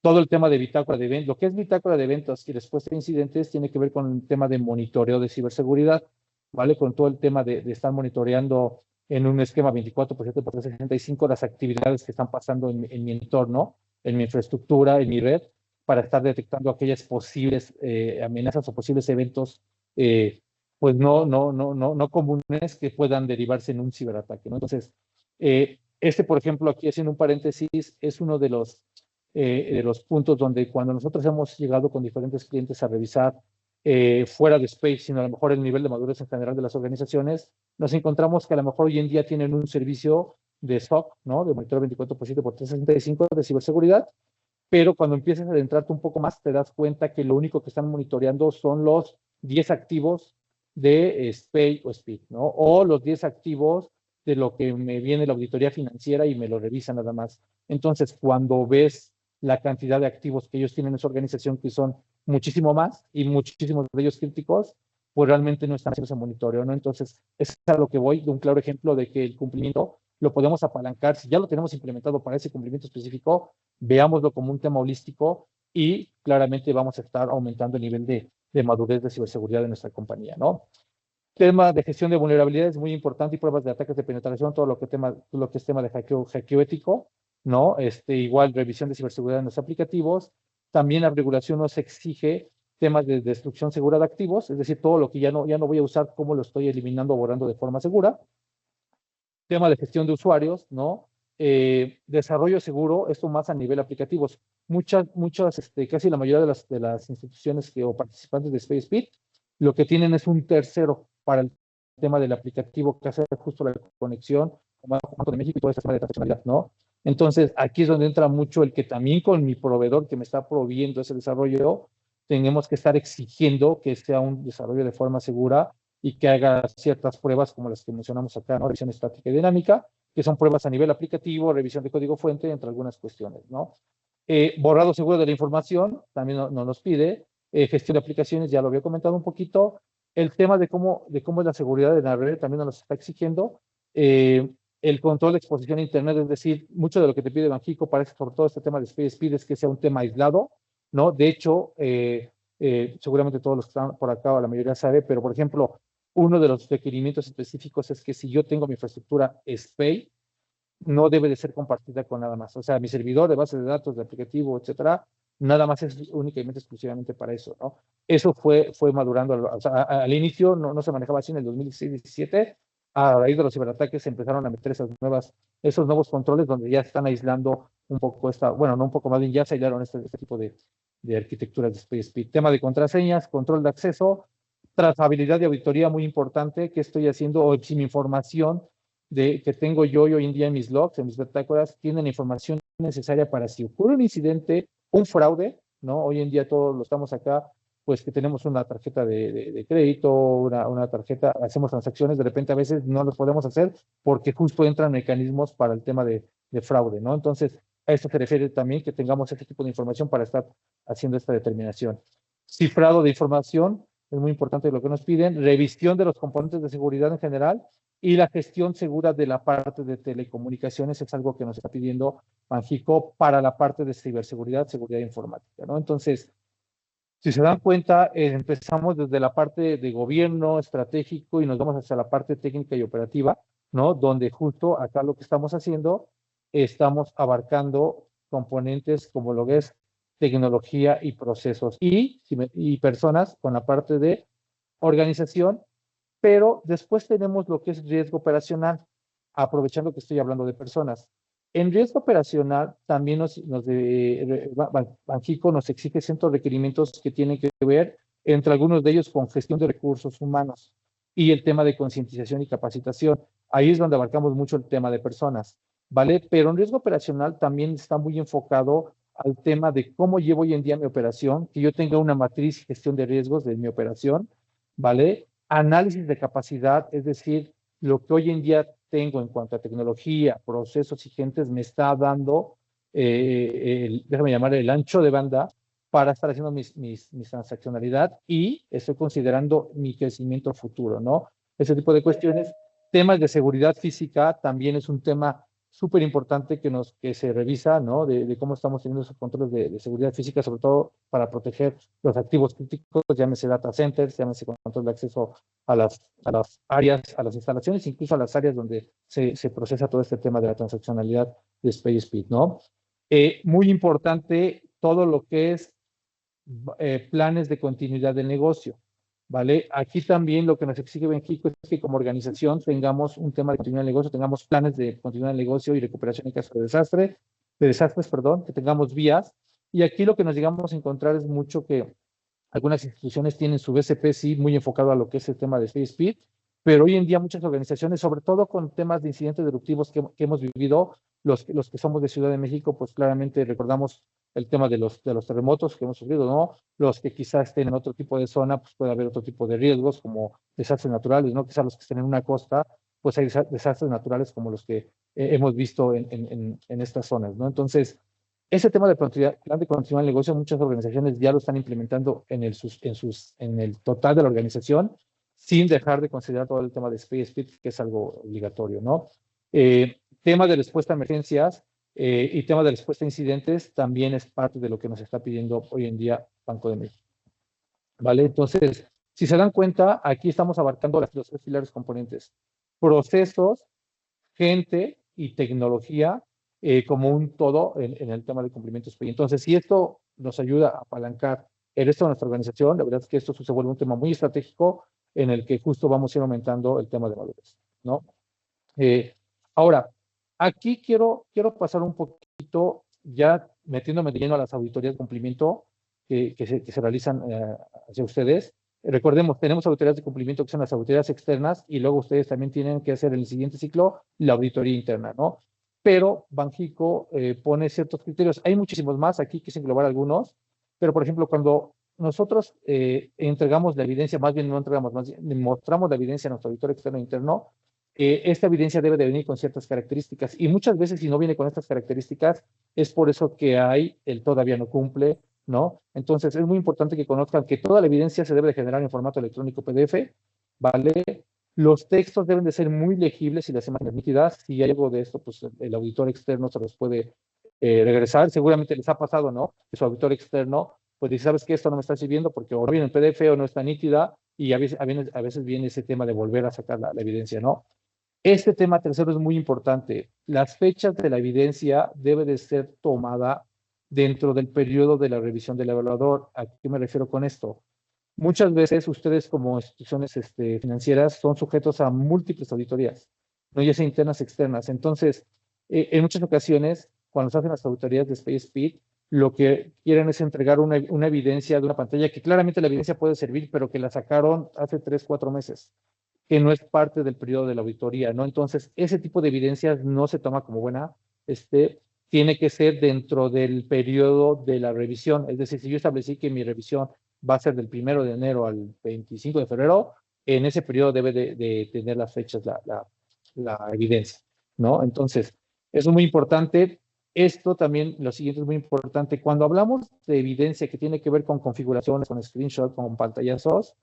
[SPEAKER 3] Todo el tema de bitácora de eventos, lo que es bitácora de eventos y respuesta a incidentes tiene que ver con el tema de monitoreo de ciberseguridad, ¿vale? Con todo el tema de estar monitoreando en un esquema 24/7/365 las actividades que están pasando en mi entorno, en mi infraestructura, en mi red, para estar detectando aquellas posibles amenazas o posibles eventos pues no comunes que puedan derivarse en un ciberataque, ¿no? Entonces, por ejemplo, aquí haciendo un paréntesis, es uno de los puntos donde cuando nosotros hemos llegado con diferentes clientes a revisar fuera de Space, sino a lo mejor el nivel de madurez en general de las organizaciones, nos encontramos que a lo mejor hoy en día tienen un servicio de SOC, ¿no? De monitoreo 24/7/365 de ciberseguridad, pero cuando empiezas a adentrarte un poco más, te das cuenta que lo único que están monitoreando son los 10 activos de SPAY o SPID, ¿no? O los 10 activos de lo que me viene la auditoría financiera y me lo revisan nada más. Entonces, cuando ves la cantidad de activos que ellos tienen en su organización, que son muchísimo más y muchísimos de ellos críticos, pues realmente no están haciendo ese monitoreo, ¿no? Entonces, es a lo que voy, de un claro ejemplo de que el cumplimiento lo podemos apalancar. Si ya lo tenemos implementado para ese cumplimiento específico, veámoslo como un tema holístico y claramente vamos a estar aumentando el nivel de madurez de ciberseguridad de nuestra compañía, ¿no? Tema de gestión de vulnerabilidades muy importante y pruebas de ataques de penetración, todo lo que es tema de hackeo ético, ¿no? Igual revisión de ciberseguridad en los aplicativos. También la regulación nos exige temas de destrucción segura de activos, es decir, todo lo que ya no voy a usar, cómo lo estoy eliminando o borrando de forma segura. Tema de gestión de usuarios, ¿no? Desarrollo seguro, esto más a nivel aplicativos. Muchas, casi la mayoría de las instituciones o participantes de SpaceSpeed, lo que tienen es un tercero para el tema del aplicativo que hace justo la conexión con Banco de México y todo este tema de transaccionalidad, ¿no? Entonces, aquí es donde entra mucho el que también con mi proveedor que me está proveyendo ese desarrollo, tenemos que estar exigiendo que sea un desarrollo de forma segura y que haga ciertas pruebas como las que mencionamos acá, ¿no? Revisión estática y dinámica, que son pruebas a nivel aplicativo, revisión de código fuente, entre algunas cuestiones, ¿no? Borrado seguro de la información, también nos los pide. Gestión de aplicaciones, ya lo había comentado un poquito. El tema de cómo es la seguridad de la red también nos lo está exigiendo. El control de exposición a Internet, es decir, mucho de lo que te pide Banxico parece, sobre todo este tema de Speed, es que sea un tema aislado, ¿no? De hecho, seguramente todos los que están por acá, o la mayoría sabe, pero por ejemplo, uno de los requerimientos específicos es que si yo tengo mi infraestructura SPAY, no debe de ser compartida con nada más. O sea, mi servidor de base de datos, de aplicativo, etcétera, nada más es únicamente, exclusivamente para eso, ¿no? Eso fue madurando. O sea, al inicio no se manejaba así en el 2016-17. A raíz de los ciberataques se empezaron a meter esos nuevos controles donde ya están aislando un poco bueno, no un poco más bien, ya se aislaron este tipo de arquitecturas de SpaceSpeed. Tema de contraseñas, control de acceso, trazabilidad y auditoría muy importante. ¿Qué estoy haciendo? O si mi información que tengo yo hoy en día en mis logs, en mis bitácoras, tienen la información necesaria para si ocurre un incidente, un fraude, ¿no? Hoy en día todos lo estamos acá, pues que tenemos una tarjeta de crédito, una tarjeta, hacemos transacciones, de repente a veces no lo podemos hacer porque justo entran mecanismos para el tema de fraude, ¿no? Entonces, a esto se refiere también que tengamos este tipo de información para estar haciendo esta determinación. Cifrado de información, es muy importante lo que nos piden, revisión de los componentes de seguridad en general, y la gestión segura de la parte de telecomunicaciones es algo que nos está pidiendo Banxico para la parte de ciberseguridad, seguridad informática, ¿no? Entonces, si se dan cuenta, empezamos desde la parte de gobierno estratégico y nos vamos hacia la parte técnica y operativa, ¿no? Donde justo acá lo que estamos haciendo, estamos abarcando componentes como lo que es tecnología y procesos y personas con la parte de organización, pero después tenemos lo que es riesgo operacional, aprovechando que estoy hablando de personas. En riesgo operacional también Banxico nos exige ciertos requerimientos que tienen que ver, entre algunos de ellos, con gestión de recursos humanos y el tema de concientización y capacitación. Ahí es donde abarcamos mucho el tema de personas, ¿vale? Pero en riesgo operacional también está muy enfocado al tema de cómo llevo hoy en día mi operación, que yo tenga una matriz y gestión de riesgos de mi operación, ¿vale? Análisis de capacidad, es decir, lo que hoy en día tengo en cuanto a tecnología, procesos y gentes me está dando, déjame llamar el ancho de banda para estar haciendo mis transaccionalidad y estoy considerando mi crecimiento futuro, ¿no? Ese tipo de cuestiones. Temas de seguridad física también es un tema súper importante que se revisa, ¿no? De cómo estamos teniendo esos controles de seguridad física, sobre todo para proteger los activos críticos, llámese data centers, llámese control de acceso a las áreas, a las instalaciones, incluso a las áreas donde se procesa todo este tema de la transaccionalidad de SpaceSpeed, ¿no? Muy importante todo lo que es planes de continuidad del negocio, ¿vale? Aquí también lo que nos exige Banxico es que como organización tengamos un tema de continuidad del negocio, tengamos planes de continuidad del negocio y recuperación en caso de desastres, perdón, que tengamos vías. Y aquí lo que nos llegamos a encontrar es mucho que algunas instituciones tienen su BCP, sí, muy enfocado a lo que es el tema de SpaceSpeed, pero hoy en día muchas organizaciones, sobre todo con temas de incidentes disruptivos que hemos vivido, los que somos de Ciudad de México, pues claramente recordamos el tema de los terremotos que hemos sufrido, ¿no? Los que quizás estén en otro tipo de zona, pues puede haber otro tipo de riesgos, como desastres naturales, ¿no? Quizás los que estén en una costa, pues hay desastres naturales como los que hemos visto en estas zonas, ¿no? Entonces, ese tema de plan de continuidad del negocio, muchas organizaciones ya lo están implementando en el total de la organización, sin dejar de considerar todo el tema de SpaceSpeed, que es algo obligatorio, ¿no? Tema de respuesta a emergencias y tema de respuesta a incidentes también es parte de lo que nos está pidiendo hoy en día Banco de México, ¿vale? Entonces, si se dan cuenta, aquí estamos abarcando los tres pilares componentes: procesos, gente y tecnología, como un todo en el tema de cumplimiento SPI. Entonces, si esto nos ayuda a apalancar el resto de nuestra organización, la verdad es que esto se vuelve un tema muy estratégico en el que justo vamos a ir aumentando el tema de madurez, ¿no? Ahora, aquí quiero pasar un poquito, ya metiéndome de lleno a las auditorías de cumplimiento que se realizan hacia ustedes. Recordemos, tenemos auditorías de cumplimiento que son las auditorías externas y luego ustedes también tienen que hacer en el siguiente ciclo la auditoría interna, ¿no? Pero Banxico pone ciertos criterios. Hay muchísimos más, aquí quise englobar algunos, pero por ejemplo, cuando nosotros entregamos la evidencia, más bien no entregamos, más bien mostramos la evidencia a nuestro auditor externo e interno, esta evidencia debe de venir con ciertas características y muchas veces si no viene con estas características es por eso que hay el todavía no cumple, ¿no? Entonces es muy importante que conozcan que toda la evidencia se debe de generar en formato electrónico PDF, ¿vale? Los textos deben de ser muy legibles y las imágenes nítidas. Si hay algo de esto, pues el auditor externo se los puede regresar. Seguramente les ha pasado, ¿no? Que su auditor externo, pues dice, ¿sabes qué? Esto no me está sirviendo porque o no viene en PDF o no está nítida y a veces viene ese tema de volver a sacar la evidencia, ¿no? Este tema tercero es muy importante. Las fechas de la evidencia debe de ser tomada dentro del periodo de la revisión del evaluador. ¿A qué me refiero con esto? Muchas veces ustedes como instituciones financieras son sujetos a múltiples auditorías, no ya sea internas, externas. Entonces, en muchas ocasiones, cuando se hacen las auditorías de SpaceSpeed, lo que quieren es entregar una evidencia de una pantalla que claramente la evidencia puede servir, pero que la sacaron hace 3, 4 meses, que no es parte del periodo de la auditoría, ¿no? Entonces, ese tipo de evidencias no se toma como buena, tiene que ser dentro del periodo de la revisión. Es decir, si yo establecí que mi revisión va a ser del 1 de enero al 25 de febrero, en ese periodo debe de tener las fechas la evidencia, ¿no? Entonces, eso es muy importante. Esto también, lo siguiente es muy importante. Cuando hablamos de evidencia que tiene que ver con configuraciones, con screenshots, con pantallazos,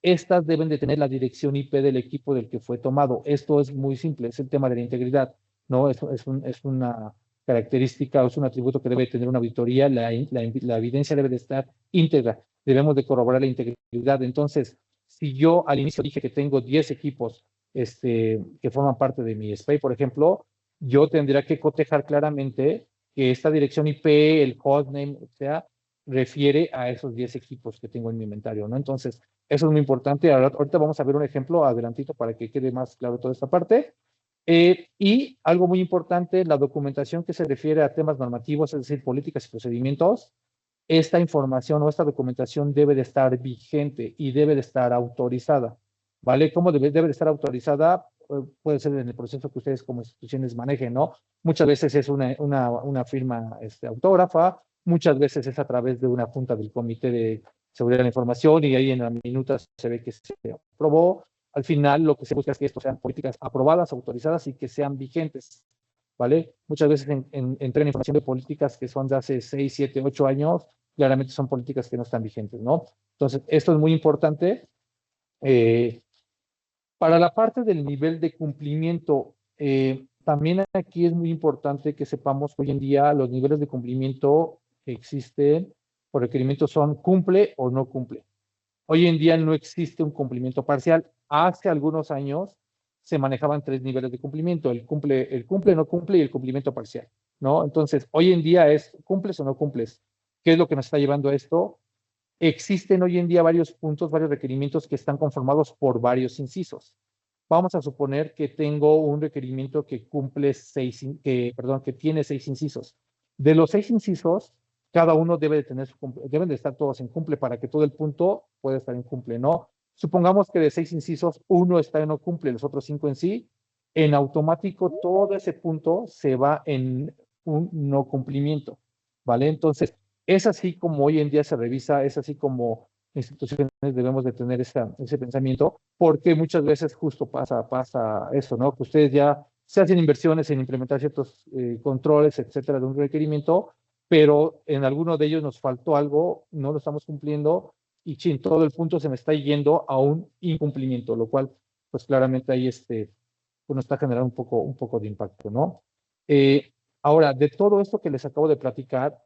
[SPEAKER 3] estas deben de tener la dirección IP del equipo del que fue tomado. Esto es muy simple, es el tema de la integridad, ¿no? Es una característica o es un atributo que debe tener una auditoría. La evidencia debe de estar íntegra. Debemos de corroborar la integridad. Entonces, si yo al inicio dije que tengo 10 equipos que forman parte de mi SPAY, por ejemplo, yo tendría que cotejar claramente que esta dirección IP, el hostname, o sea, refiere a esos 10 equipos que tengo en mi inventario, ¿no? Entonces, eso es muy importante. Ahorita vamos a ver un ejemplo adelantito para que quede más claro toda esta parte. Y algo muy importante, la documentación que se refiere a temas normativos, es decir, políticas y procedimientos, esta información o esta documentación debe de estar vigente y debe de estar autorizada, ¿vale? ¿Cómo debe de estar autorizada? Puede ser en el proceso que ustedes como instituciones manejen, ¿no? Muchas veces es una firma autógrafa, muchas veces es a través de una junta del Comité de Seguridad de la Información y ahí en la minuta se ve que se aprobó. Al final lo que se busca es que esto sean políticas aprobadas, autorizadas y que sean vigentes, ¿vale? Muchas veces entra en información de políticas que son de hace 6, 7, 8 años, claramente son políticas que no están vigentes, ¿no? Entonces, esto es muy importante. Para la parte del nivel de cumplimiento, también aquí es muy importante que sepamos que hoy en día los niveles de cumplimiento que existen por requerimiento son cumple o no cumple. Hoy en día no existe un cumplimiento parcial. Hace algunos años se manejaban 3 niveles de cumplimiento, el cumple, no cumple y el cumplimiento parcial, ¿no? Entonces, hoy en día es cumples o no cumples. ¿Qué es lo que nos está llevando a esto? Existen hoy en día varios puntos, varios requerimientos que están conformados por varios incisos. Vamos a suponer que tengo un requerimiento que cumple que tiene 6 incisos. De los 6 incisos, cada uno deben de estar todos en cumple para que todo el punto pueda estar en cumple, ¿no? Supongamos que de 6 incisos, uno está en no cumple, los otros 5 en sí. En automático, todo ese punto se va en un no cumplimiento, ¿vale? Entonces, es así como hoy en día se revisa, es así como instituciones debemos de tener ese pensamiento, porque muchas veces justo pasa eso, ¿no? Que ustedes ya se hacen inversiones en implementar ciertos controles, etcétera, de un requerimiento, pero en alguno de ellos nos faltó algo, no lo estamos cumpliendo y todo el punto se me está yendo a un incumplimiento, lo cual, pues claramente ahí pues nos está generando un poco de impacto, ¿no? Ahora, de todo esto que les acabo de platicar,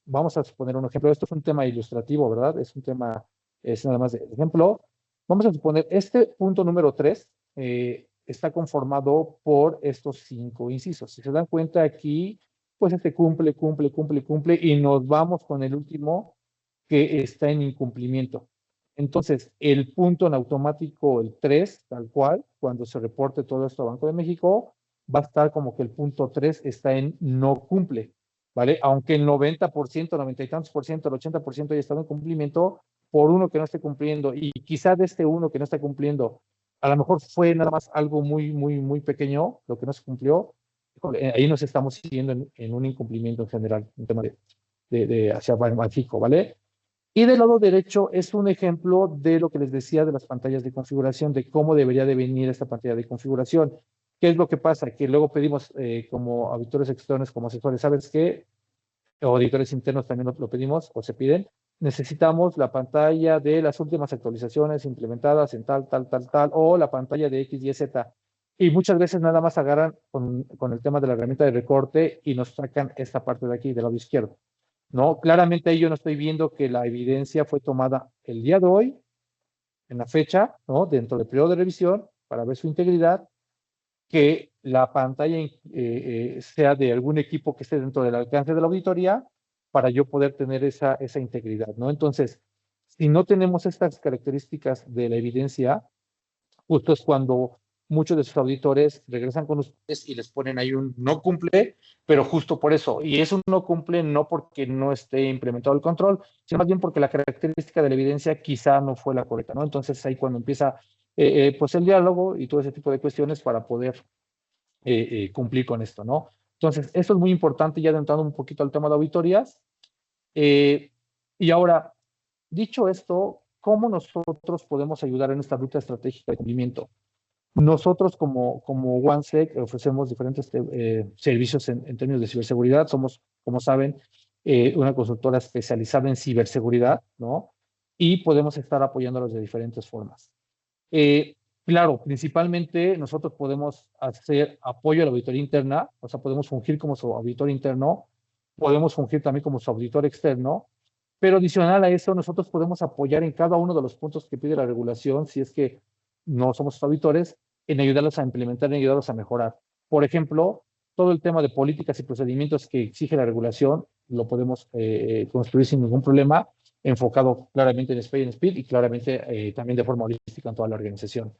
[SPEAKER 3] vamos a suponer un ejemplo. Esto es un tema ilustrativo, ¿verdad? Es nada más de ejemplo. Vamos a suponer, este punto número 3 está conformado por estos 5 incisos. Si se dan cuenta aquí, pues cumple, y nos vamos con el último que está en incumplimiento. Entonces, el punto en automático, el 3, tal cual, cuando se reporte todo esto a Banco de México, va a estar como que el punto 3 está en no cumple, ¿vale? Aunque el 90%, 90 y tantos por ciento, el 80% haya estado en cumplimiento, por uno que no esté cumpliendo, y quizá de este uno que no está cumpliendo, a lo mejor fue nada más algo muy pequeño, lo que no se cumplió, ahí nos estamos siguiendo en un incumplimiento en general, un tema de hacia Banxico, ¿vale? Y del lado derecho es un ejemplo de lo que les decía de las pantallas de configuración, de cómo debería de venir esta pantalla de configuración. ¿Qué es lo que pasa? Que luego pedimos como auditores externos, como asesores, ¿sabes qué? O auditores internos también lo pedimos o se piden. Necesitamos la pantalla de las últimas actualizaciones implementadas en tal, o la pantalla de X, Y, Z. Y muchas veces nada más agarran con el tema de la herramienta de recorte y nos sacan esta parte de aquí, del lado izquierdo. ¿No? Claramente ahí yo no estoy viendo que la evidencia fue tomada el día de hoy, en la fecha, ¿no? Dentro del periodo de revisión, para ver su integridad, que la pantalla sea de algún equipo que esté dentro del alcance de la auditoría, para yo poder tener esa integridad, ¿no? Entonces, si no tenemos estas características de la evidencia, justo es cuando muchos de sus auditores regresan con ustedes y les ponen ahí un no cumple, pero justo por eso. Y eso no cumple no porque no esté implementado el control, sino más bien porque la característica de la evidencia quizá no fue la correcta, ¿no? Entonces ahí cuando empieza pues el diálogo y todo ese tipo de cuestiones para poder cumplir con esto, ¿no? Entonces, esto es muy importante ya adentrando un poquito al tema de auditorías. Y ahora, dicho esto, ¿cómo nosotros podemos ayudar en esta ruta estratégica de cumplimiento? Nosotros como OneSec ofrecemos diferentes servicios en términos de ciberseguridad. Somos, como saben, una consultora especializada en ciberseguridad, ¿no? Y podemos estar apoyándolos de diferentes formas. Claro, principalmente nosotros podemos hacer apoyo a la auditoría interna, o sea, podemos fungir como su auditor interno, podemos fungir también como su auditor externo, pero adicional a eso, nosotros podemos apoyar en cada uno de los puntos que pide la regulación, si es que no somos sus auditores, en ayudarlos a implementar, en ayudarlos a mejorar. Por ejemplo, todo el tema de políticas y procedimientos que exige la regulación, lo podemos construir sin ningún problema, enfocado claramente en Speed y claramente también de forma holística en toda la organización.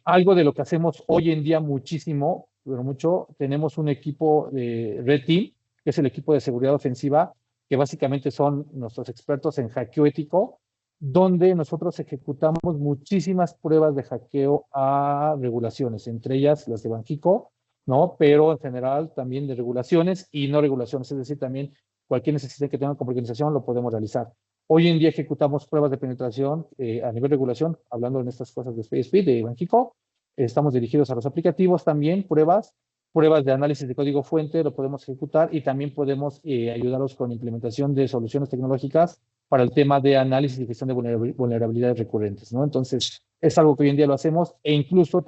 [SPEAKER 3] Algo de lo que hacemos hoy en día muchísimo, pero mucho, tenemos un equipo de Red Team, que es el equipo de seguridad ofensiva, que básicamente son nuestros expertos en hackeo ético, donde nosotros ejecutamos muchísimas pruebas de hackeo a regulaciones, entre ellas las de Banxico, ¿no? Pero en general también de regulaciones y no regulaciones, es decir, también cualquier necesidad que tengan como organización lo podemos realizar. Hoy en día ejecutamos pruebas de penetración a nivel regulación, hablando en estas cosas de Speed, de Banxico. Estamos dirigidos a los aplicativos también, pruebas de análisis de código fuente, lo podemos ejecutar y también podemos ayudarlos con implementación de soluciones tecnológicas para el tema de análisis y gestión de vulnerabilidades recurrentes, ¿no? Entonces, es algo que hoy en día lo hacemos e incluso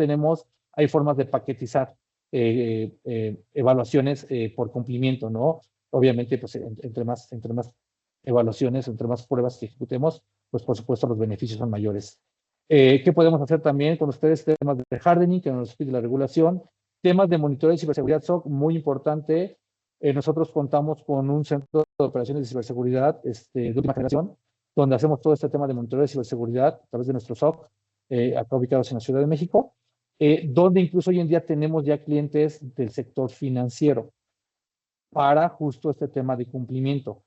[SPEAKER 3] hay formas de paquetizar evaluaciones por cumplimiento, ¿no? Obviamente, pues entre más evaluaciones, entre más pruebas que ejecutemos, pues por supuesto los beneficios son mayores. ¿Qué podemos hacer también con ustedes? Temas de hardening, que nos pide la regulación, temas de monitoreo de ciberseguridad SOC, muy importante. Nosotros contamos con un centro de operaciones de ciberseguridad de última generación, donde hacemos todo este tema de monitoreo de ciberseguridad a través de nuestro SOC, acá ubicados en la Ciudad de México, donde incluso hoy en día tenemos ya clientes del sector financiero para justo este tema de cumplimiento.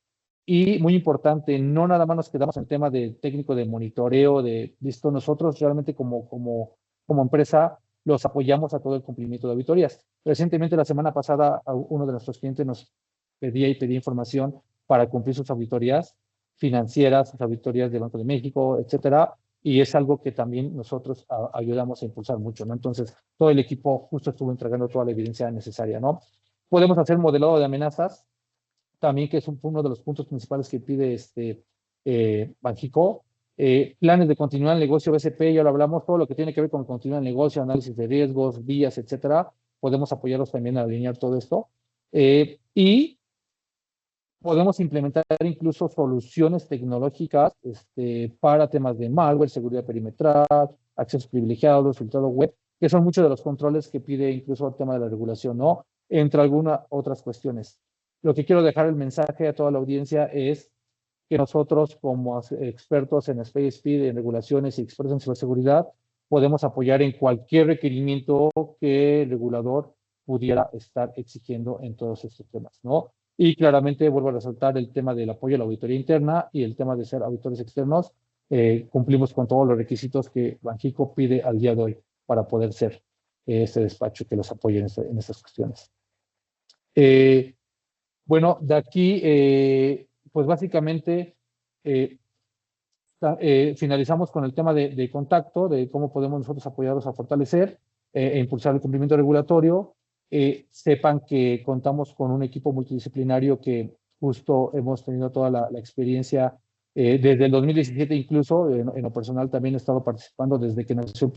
[SPEAKER 3] Y muy importante, no nada más nos quedamos en el tema de técnico de monitoreo, de listo, nosotros realmente como empresa los apoyamos a todo el cumplimiento de auditorías. Recientemente, la semana pasada, uno de nuestros clientes nos pedía información para cumplir sus auditorías financieras, sus auditorías de Banco de México, etcétera, y es algo que también nosotros ayudamos a impulsar mucho, ¿no? Entonces, todo el equipo justo estuvo entregando toda la evidencia necesaria, ¿no? Podemos hacer modelado de amenazas, también que es uno de los puntos principales que pide Banxico. Planes de continuidad del negocio BCP, ya lo hablamos, todo lo que tiene que ver con continuidad del negocio, análisis de riesgos, vías, etcétera. Podemos apoyarlos también a alinear todo esto. Y podemos implementar incluso soluciones tecnológicas para temas de malware, seguridad perimetral, accesos privilegiados, filtrado web, que son muchos de los controles que pide incluso el tema de la regulación, ¿no? Entre algunas otras cuestiones. Lo que quiero dejar el mensaje a toda la audiencia es que nosotros, como expertos en Speed, en regulaciones y expertos en ciberseguridad, podemos apoyar en cualquier requerimiento que el regulador pudiera estar exigiendo en todos estos temas, ¿no? Y claramente vuelvo a resaltar el tema del apoyo a la auditoría interna y el tema de ser auditores externos. Cumplimos con todos los requisitos que Banxico pide al día de hoy para poder ser este despacho que los apoye en estas cuestiones. Bueno, de aquí, pues básicamente finalizamos con el tema de contacto, de cómo podemos nosotros apoyarlos a fortalecer e impulsar el cumplimiento regulatorio. Sepan que contamos con un equipo multidisciplinario que justo hemos tenido toda la experiencia desde el 2017 incluso, en lo personal también he estado participando desde que nació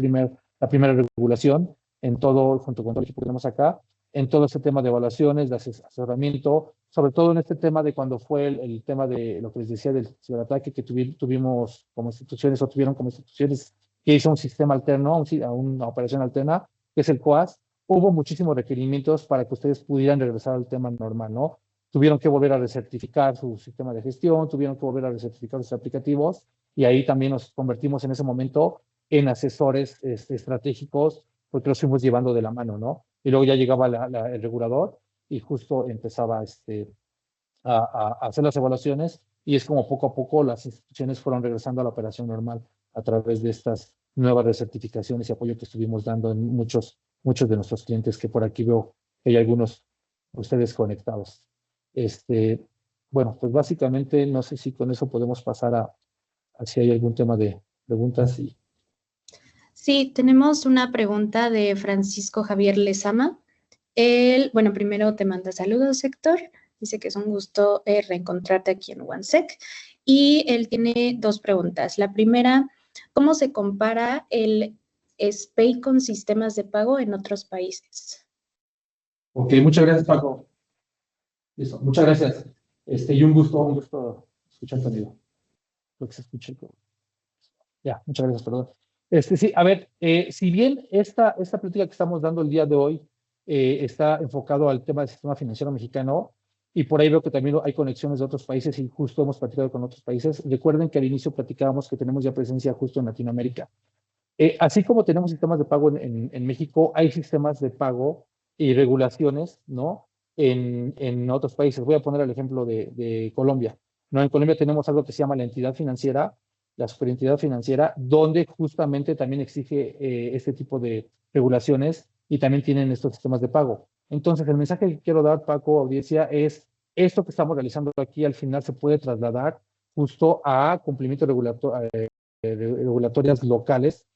[SPEAKER 3] la primera regulación, en todo, junto con todo el equipo que tenemos acá, en todo este tema de evaluaciones, de asesoramiento, sobre todo en este tema de cuando fue el tema de lo que les decía del ciberataque que tuvimos como instituciones o tuvieron como instituciones que hizo un sistema alterno, a una operación alterna, que es el COAS. Hubo muchísimos requerimientos para que ustedes pudieran regresar al tema normal, ¿no? Tuvieron que volver a recertificar su sistema de gestión, tuvieron que volver a recertificar sus aplicativos y ahí también nos convertimos en ese momento en asesores estratégicos porque los fuimos llevando de la mano, ¿no? Y luego ya llegaba el regulador y justo empezaba a hacer las evaluaciones y es como poco a poco las instituciones fueron regresando a la operación normal a través de estas nuevas recertificaciones y apoyo que estuvimos dando en muchos de nuestros clientes, que por aquí veo que hay algunos de ustedes conectados. Bueno, pues básicamente no sé si con eso podemos pasar a si hay algún tema de preguntas.
[SPEAKER 4] Sí, tenemos una pregunta de Francisco Javier Lezama. Él, bueno, primero te manda saludos, Héctor. Dice que es un gusto reencontrarte aquí en OneSec. Y él tiene dos preguntas. La primera, ¿cómo se compara el SPEI con sistemas de pago en otros países?
[SPEAKER 3] Ok, muchas gracias, Paco. Listo, muchas gracias. Y un gusto escuchar conmigo. Lo que se escuche. Ya, muchas gracias, perdón. Sí, a ver, si bien esta plática que estamos dando el día de hoy está enfocado al tema del sistema financiero mexicano, y por ahí veo que también hay conexiones de otros países y justo hemos platicado con otros países. Recuerden que al inicio platicábamos que tenemos ya presencia justo en Latinoamérica. Así como tenemos sistemas de pago en México, hay sistemas de pago y regulaciones, ¿no? En otros países. Voy a poner el ejemplo de Colombia, ¿no? En Colombia tenemos algo que se llama la entidad financiera, la superentidad financiera, donde justamente también exige este tipo de regulaciones y también tienen estos sistemas de pago. Entonces, el mensaje que quiero dar, Paco, audiencia, es esto que estamos realizando aquí al final se puede trasladar justo a cumplimientos regulatorias locales,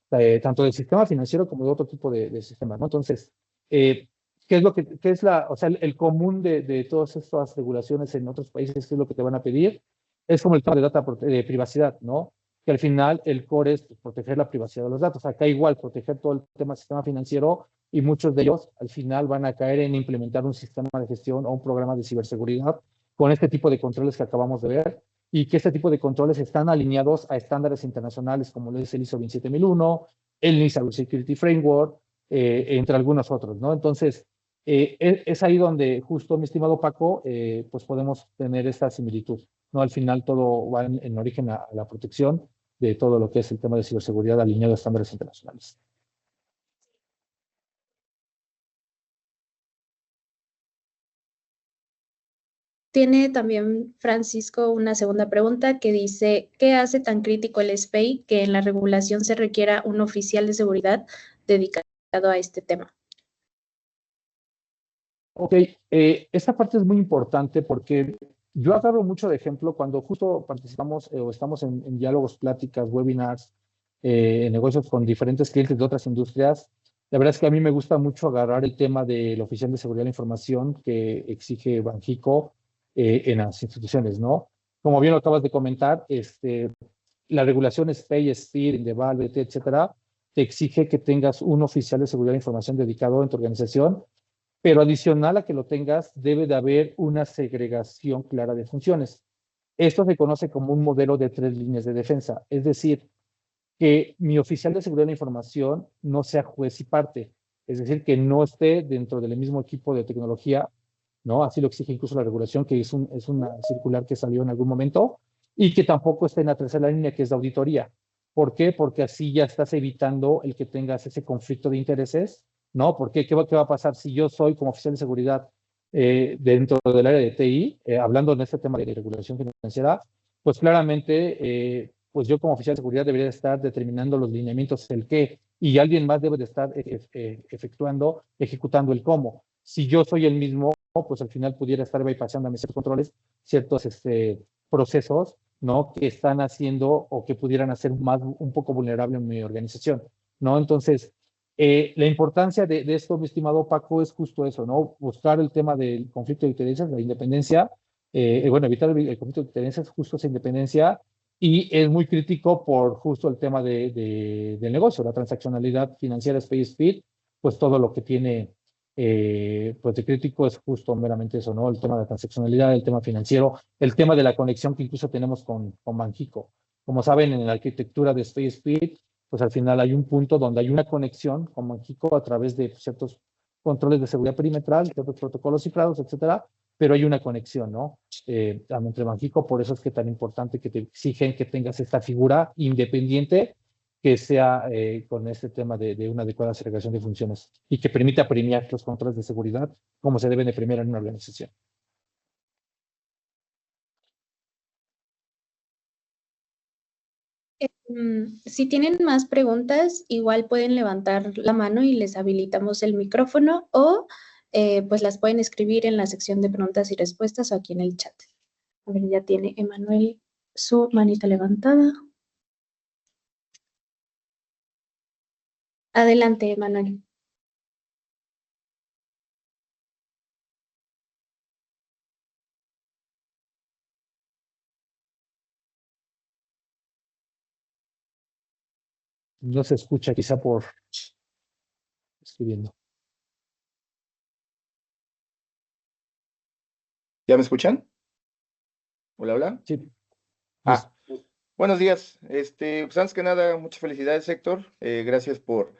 [SPEAKER 3] tanto del sistema financiero como de otro tipo de sistemas, ¿no? Entonces, ¿qué es o sea, el común de todas estas regulaciones en otros países? ¿Qué es lo que te van a pedir? Es como el tema de privacidad, ¿no? Que al final el core es proteger la privacidad de los datos. Acá igual, proteger todo el tema del sistema financiero y muchos de ellos al final van a caer en implementar un sistema de gestión o un programa de ciberseguridad con este tipo de controles que acabamos de ver y que este tipo de controles están alineados a estándares internacionales como lo es el ISO 27001, el NIST Cybersecurity Framework, entre algunos otros, ¿no? Entonces, es ahí donde justo, mi estimado Paco, pues podemos tener esta similitud, ¿no? Al final todo va en origen a la protección de todo lo que es el tema de ciberseguridad alineado a estándares internacionales.
[SPEAKER 4] Tiene también Francisco una segunda pregunta que dice, ¿qué hace tan crítico el SPEI que en la regulación se requiera un oficial de seguridad dedicado a este tema?
[SPEAKER 3] Ok, esta parte es muy importante porque yo agarro mucho de ejemplo cuando justo participamos o estamos en diálogos, pláticas, webinars, negocios con diferentes clientes de otras industrias. La verdad es que a mí me gusta mucho agarrar el tema del oficial de seguridad de la información que exige Banxico en las instituciones, ¿no? Como bien lo acabas de comentar, la regulación SPEI, SFIR, Indeval, BT, etcétera, te exige que tengas un oficial de seguridad de información dedicado en tu organización, pero adicional a que lo tengas, debe de haber una segregación clara de funciones. Esto se conoce como un modelo de 3 líneas de defensa, es decir, que mi oficial de seguridad de la información no sea juez y parte, es decir, que no esté dentro del mismo equipo de tecnología, ¿no? Así lo exige incluso la regulación, que es una circular que salió en algún momento, y que tampoco esté en la tercera línea, que es la auditoría. ¿Por qué? Porque así ya estás evitando el que tengas ese conflicto de intereses, ¿no? Porque ¿qué va a pasar si yo soy como oficial de seguridad dentro del área de TI, hablando en este tema de regulación financiera? Pues claramente, pues yo como oficial de seguridad debería estar determinando los lineamientos, el qué, y alguien más debe de estar ejecutando el cómo. Si yo soy el mismo, pues al final pudiera estar bypassando a mis controles ciertos procesos ¿no? Que están haciendo o que pudieran hacer más, un poco vulnerable en mi organización, ¿no? Entonces, la importancia de esto, mi estimado Paco, es justo eso, ¿no? Buscar el tema del conflicto de intereses, la independencia, bueno, evitar el conflicto de intereses, justo esa independencia, y es muy crítico por justo el tema del negocio, la transaccionalidad financiera es pay speed, pues todo lo que tiene pues de crítico es justo meramente eso, ¿no? El tema de la transaccionalidad, el tema financiero, el tema de la conexión que incluso tenemos con Banxico. Como saben, en la arquitectura de Stay Speed, pues al final hay un punto donde hay una conexión con Banxico a través de ciertos controles de seguridad perimetral, ciertos protocolos cifrados, etcétera, pero hay una conexión, ¿no? Entre Banxico, por eso es que es tan importante que te exigen que tengas esta figura independiente que sea con este tema de una adecuada segregación de funciones y que permita premiar los controles de seguridad como se deben de premiar en una organización.
[SPEAKER 4] Si tienen más preguntas, igual pueden levantar la mano y les habilitamos el micrófono o pues las pueden escribir en la sección de preguntas y respuestas o aquí en el chat. A ver, ya tiene Emanuel su manita levantada. Adelante, Emanuel.
[SPEAKER 3] No se escucha quizá por escribiendo.
[SPEAKER 5] ¿Ya me escuchan? Hola, hola.
[SPEAKER 3] Sí.
[SPEAKER 5] Ah, buenos días. Pues antes que nada, muchas felicidades, Héctor. Gracias por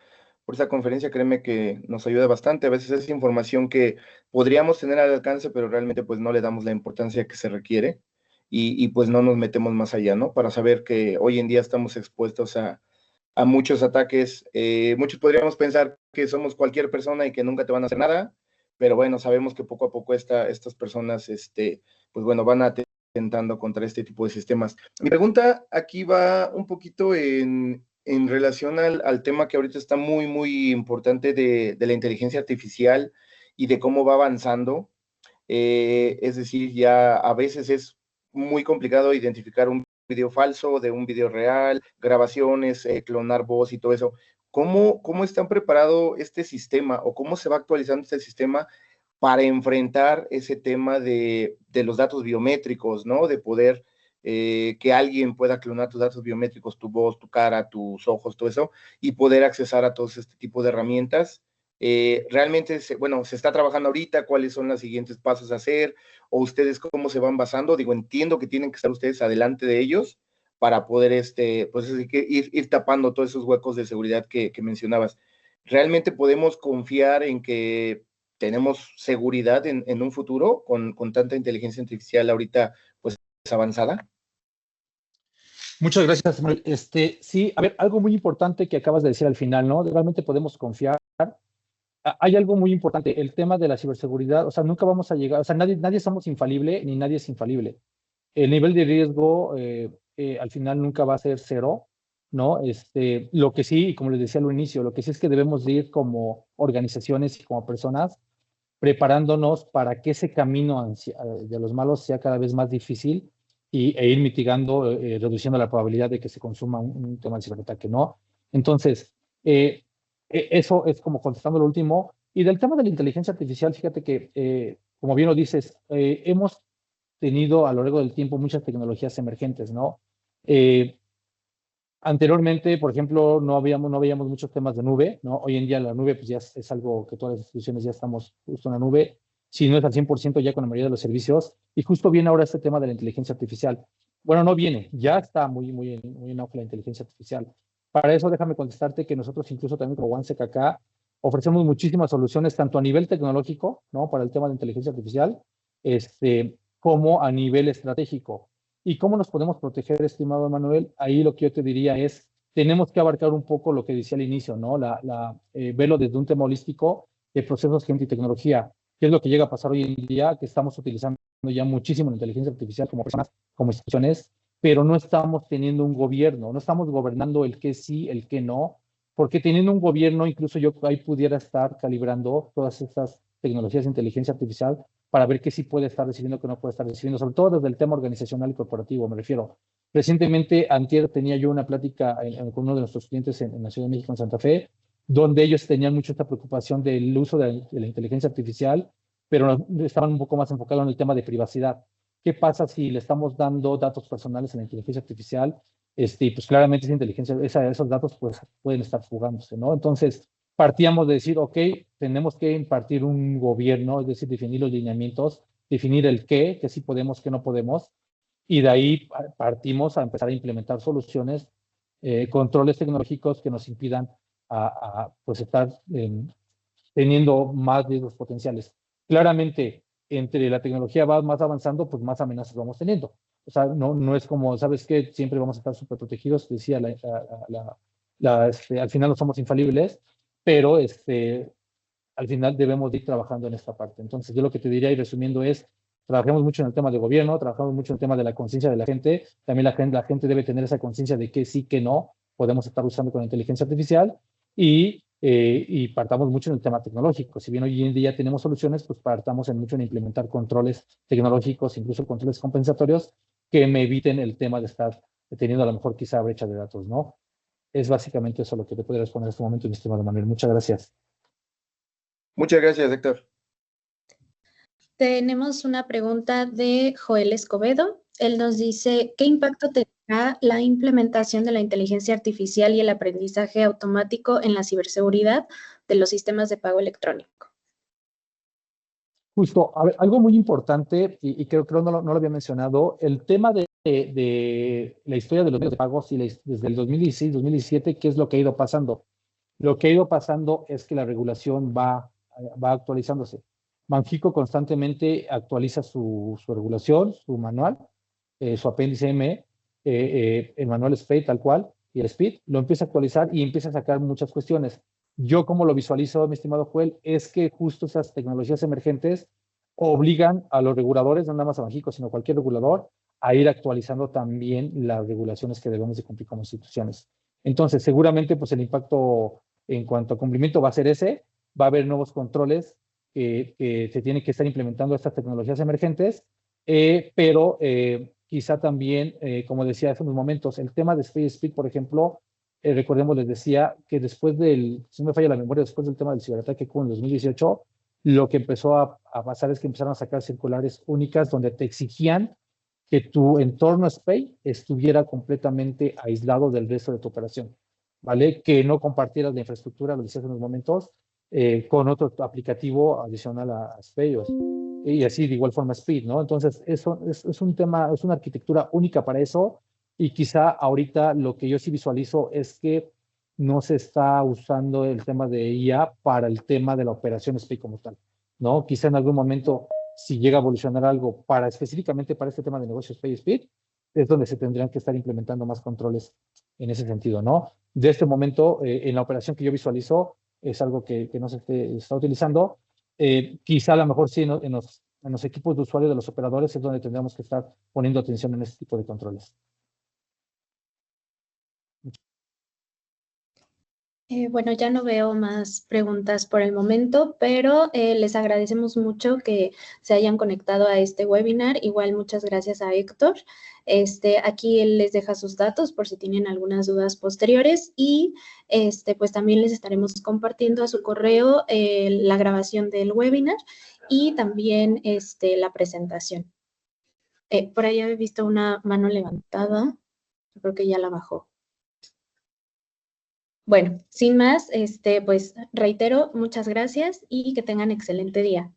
[SPEAKER 5] esa conferencia. Créeme que nos ayuda bastante. A veces es información que podríamos tener al alcance, pero realmente pues no le damos la importancia que se requiere y pues no nos metemos más allá, ¿no? Para saber que hoy en día estamos expuestos a muchos ataques. Muchos podríamos pensar que somos cualquier persona y que nunca te van a hacer nada, pero bueno, sabemos que poco a poco estas personas, pues bueno, van atentando contra este tipo de sistemas. Mi pregunta aquí va un poquito en relación al tema que ahorita está muy, muy importante de la inteligencia artificial y de cómo va avanzando. Es decir, ya a veces es muy complicado identificar un video falso de un video real, grabaciones, clonar voz y todo eso. ¿Cómo están preparado este sistema o cómo se va actualizando este sistema para enfrentar ese tema de los datos biométricos, ¿no? De poder que alguien pueda clonar tus datos biométricos, tu voz, tu cara, tus ojos, todo eso, y poder accesar a todos este tipo de herramientas. Realmente, bueno, se está trabajando ahorita, cuáles son los siguientes pasos a hacer, o ustedes cómo se van basando. Digo, entiendo que tienen que estar ustedes adelante de ellos para poder, pues, ir tapando todos esos huecos de seguridad que mencionabas. ¿Realmente podemos confiar en que tenemos seguridad en un futuro con tanta inteligencia artificial ahorita, pues, avanzada?
[SPEAKER 3] Muchas gracias, Samuel. Sí, a ver, algo muy importante que acabas de decir al final, ¿no? Realmente podemos confiar. Hay algo muy importante, el tema de la ciberseguridad, o sea, nunca vamos a llegar, o sea, nadie somos infalible, ni nadie es infalible. El nivel de riesgo al final nunca va a ser cero, ¿no? Lo que sí, y como les decía al inicio, lo que sí es que debemos de ir como organizaciones y como personas preparándonos para que ese camino de los malos sea cada vez más difícil e ir mitigando, reduciendo la probabilidad de que se consuma un tema de ciberataque, ¿no? Entonces, eso es como contestando lo último. Y del tema de la inteligencia artificial, fíjate que, como bien lo dices, hemos tenido a lo largo del tiempo muchas tecnologías emergentes, ¿no? Anteriormente, por ejemplo, no veíamos muchos temas de nube, ¿no? Hoy en día la nube pues ya es algo que todas las instituciones ya estamos justo en la nube, si no es al 100% ya con la mayoría de los servicios, y justo viene ahora este tema de la inteligencia artificial. Bueno, no viene, ya está muy en auge la inteligencia artificial. Para eso déjame contestarte que nosotros incluso también como OneSec acá ofrecemos muchísimas soluciones, tanto a nivel tecnológico, ¿no? Para el tema de inteligencia artificial, como a nivel estratégico. ¿Y cómo nos podemos proteger, estimado Manuel? Ahí lo que yo te diría es, tenemos que abarcar un poco lo que decía al inicio, ¿no? Verlo desde un tema holístico de procesos, gente y tecnología. ¿Qué es lo que llega a pasar hoy en día? Que estamos utilizando ya muchísimo la inteligencia artificial como personas, como instituciones, pero no estamos teniendo un gobierno, no estamos gobernando el qué sí, el qué no, porque teniendo un gobierno, incluso yo ahí pudiera estar calibrando todas estas tecnologías de inteligencia artificial para ver qué sí puede estar recibiendo, qué no puede estar recibiendo, sobre todo desde el tema organizacional y corporativo, me refiero. Recientemente, antier, tenía yo una plática con uno de nuestros clientes en la Ciudad de México, en Santa Fe, donde ellos tenían mucho esta preocupación del uso de la inteligencia artificial, pero estaban un poco más enfocados en el tema de privacidad. ¿Qué pasa si le estamos dando datos personales a la inteligencia artificial? Pues claramente esa inteligencia, esos datos pues, pueden estar fugándose, ¿no? Entonces, partíamos de decir, ok, tenemos que impartir un gobierno, es decir, definir los lineamientos, definir el qué sí podemos, qué no podemos, y de ahí partimos a empezar a implementar soluciones, controles tecnológicos que nos impidan pues estar teniendo más riesgos potenciales. Claramente, entre la tecnología va más avanzando, pues más amenazas vamos teniendo. O sea, no es como, ¿sabes qué? Siempre vamos a estar súper protegidos, decía al final no somos infalibles, pero al final debemos ir trabajando en esta parte. Entonces, yo lo que te diría, y resumiendo, es, trabajemos mucho en el tema de gobierno, trabajamos mucho en el tema de la conciencia de la gente, también la gente debe tener esa conciencia de que sí, que no, podemos estar usando con inteligencia artificial, y partamos mucho en el tema tecnológico. Si bien hoy en día tenemos soluciones, pues partamos mucho en implementar controles tecnológicos, incluso controles compensatorios, que me eviten el tema de estar teniendo a lo mejor quizá brecha de datos, ¿no? Es básicamente eso lo que te puedo responder en este momento, mi estimado Manuel. Muchas gracias.
[SPEAKER 5] Muchas gracias, Héctor.
[SPEAKER 4] Tenemos una pregunta de Joel Escobedo. Él nos dice, ¿qué impacto tendrá la implementación de la inteligencia artificial y el aprendizaje automático en la ciberseguridad de los sistemas de pago electrónico?
[SPEAKER 3] Justo, a ver, algo muy importante, y creo no lo había mencionado, el tema de la historia de los medios de pagos desde el 2016, 2017, ¿qué es lo que ha ido pasando? Lo que ha ido pasando es que la regulación va actualizándose. Banxico constantemente actualiza su regulación, su manual, su apéndice M, el manual SPED tal cual, y el SPID, lo empieza a actualizar y empieza a sacar muchas cuestiones. Yo, como lo visualizo, mi estimado Joel, es que justo esas tecnologías emergentes obligan a los reguladores, no nada más a Banxico, sino a cualquier regulador, a ir actualizando también las regulaciones que debemos de cumplir como instituciones. Entonces, seguramente, pues el impacto en cuanto a cumplimiento va a ser ese, va a haber nuevos controles que se tienen que estar implementando estas tecnologías emergentes, pero quizá también, como decía hace unos momentos, el tema de SpeedSpeed, por ejemplo, recordemos, les decía que después si no me falla la memoria, después del tema del ciberataque que hubo en 2018, lo que empezó a pasar es que empezaron a sacar circulares únicas donde te exigían que tu entorno SPEI estuviera completamente aislado del resto de tu operación, ¿vale? Que no compartieras la infraestructura, lo decías en unos momentos, con otro aplicativo adicional a SPEI, y así de igual forma Speed, ¿no? Entonces, eso es un tema, es una arquitectura única para eso, y quizá ahorita lo que yo sí visualizo es que no se está usando el tema de IA para el tema de la operación SPEI como tal, ¿no? Quizá en algún momento, si llega a evolucionar algo específicamente para este tema de negocios Pay Speed, es donde se tendrían que estar implementando más controles en ese sentido, ¿no? De este momento, en la operación que yo visualizo, es algo que no se está utilizando. Quizá a lo mejor sí en los equipos de usuario de los operadores es donde tendríamos que estar poniendo atención en este tipo de controles.
[SPEAKER 4] Bueno, ya no veo más preguntas por el momento, pero les agradecemos mucho que se hayan conectado a este webinar. Igual, muchas gracias a Héctor. Aquí él les deja sus datos por si tienen algunas dudas posteriores, y pues también les estaremos compartiendo a su correo la grabación del webinar y también la presentación. Por ahí había visto una mano levantada. Yo creo que ya la bajó. Bueno, sin más, pues reitero, muchas gracias y que tengan excelente día.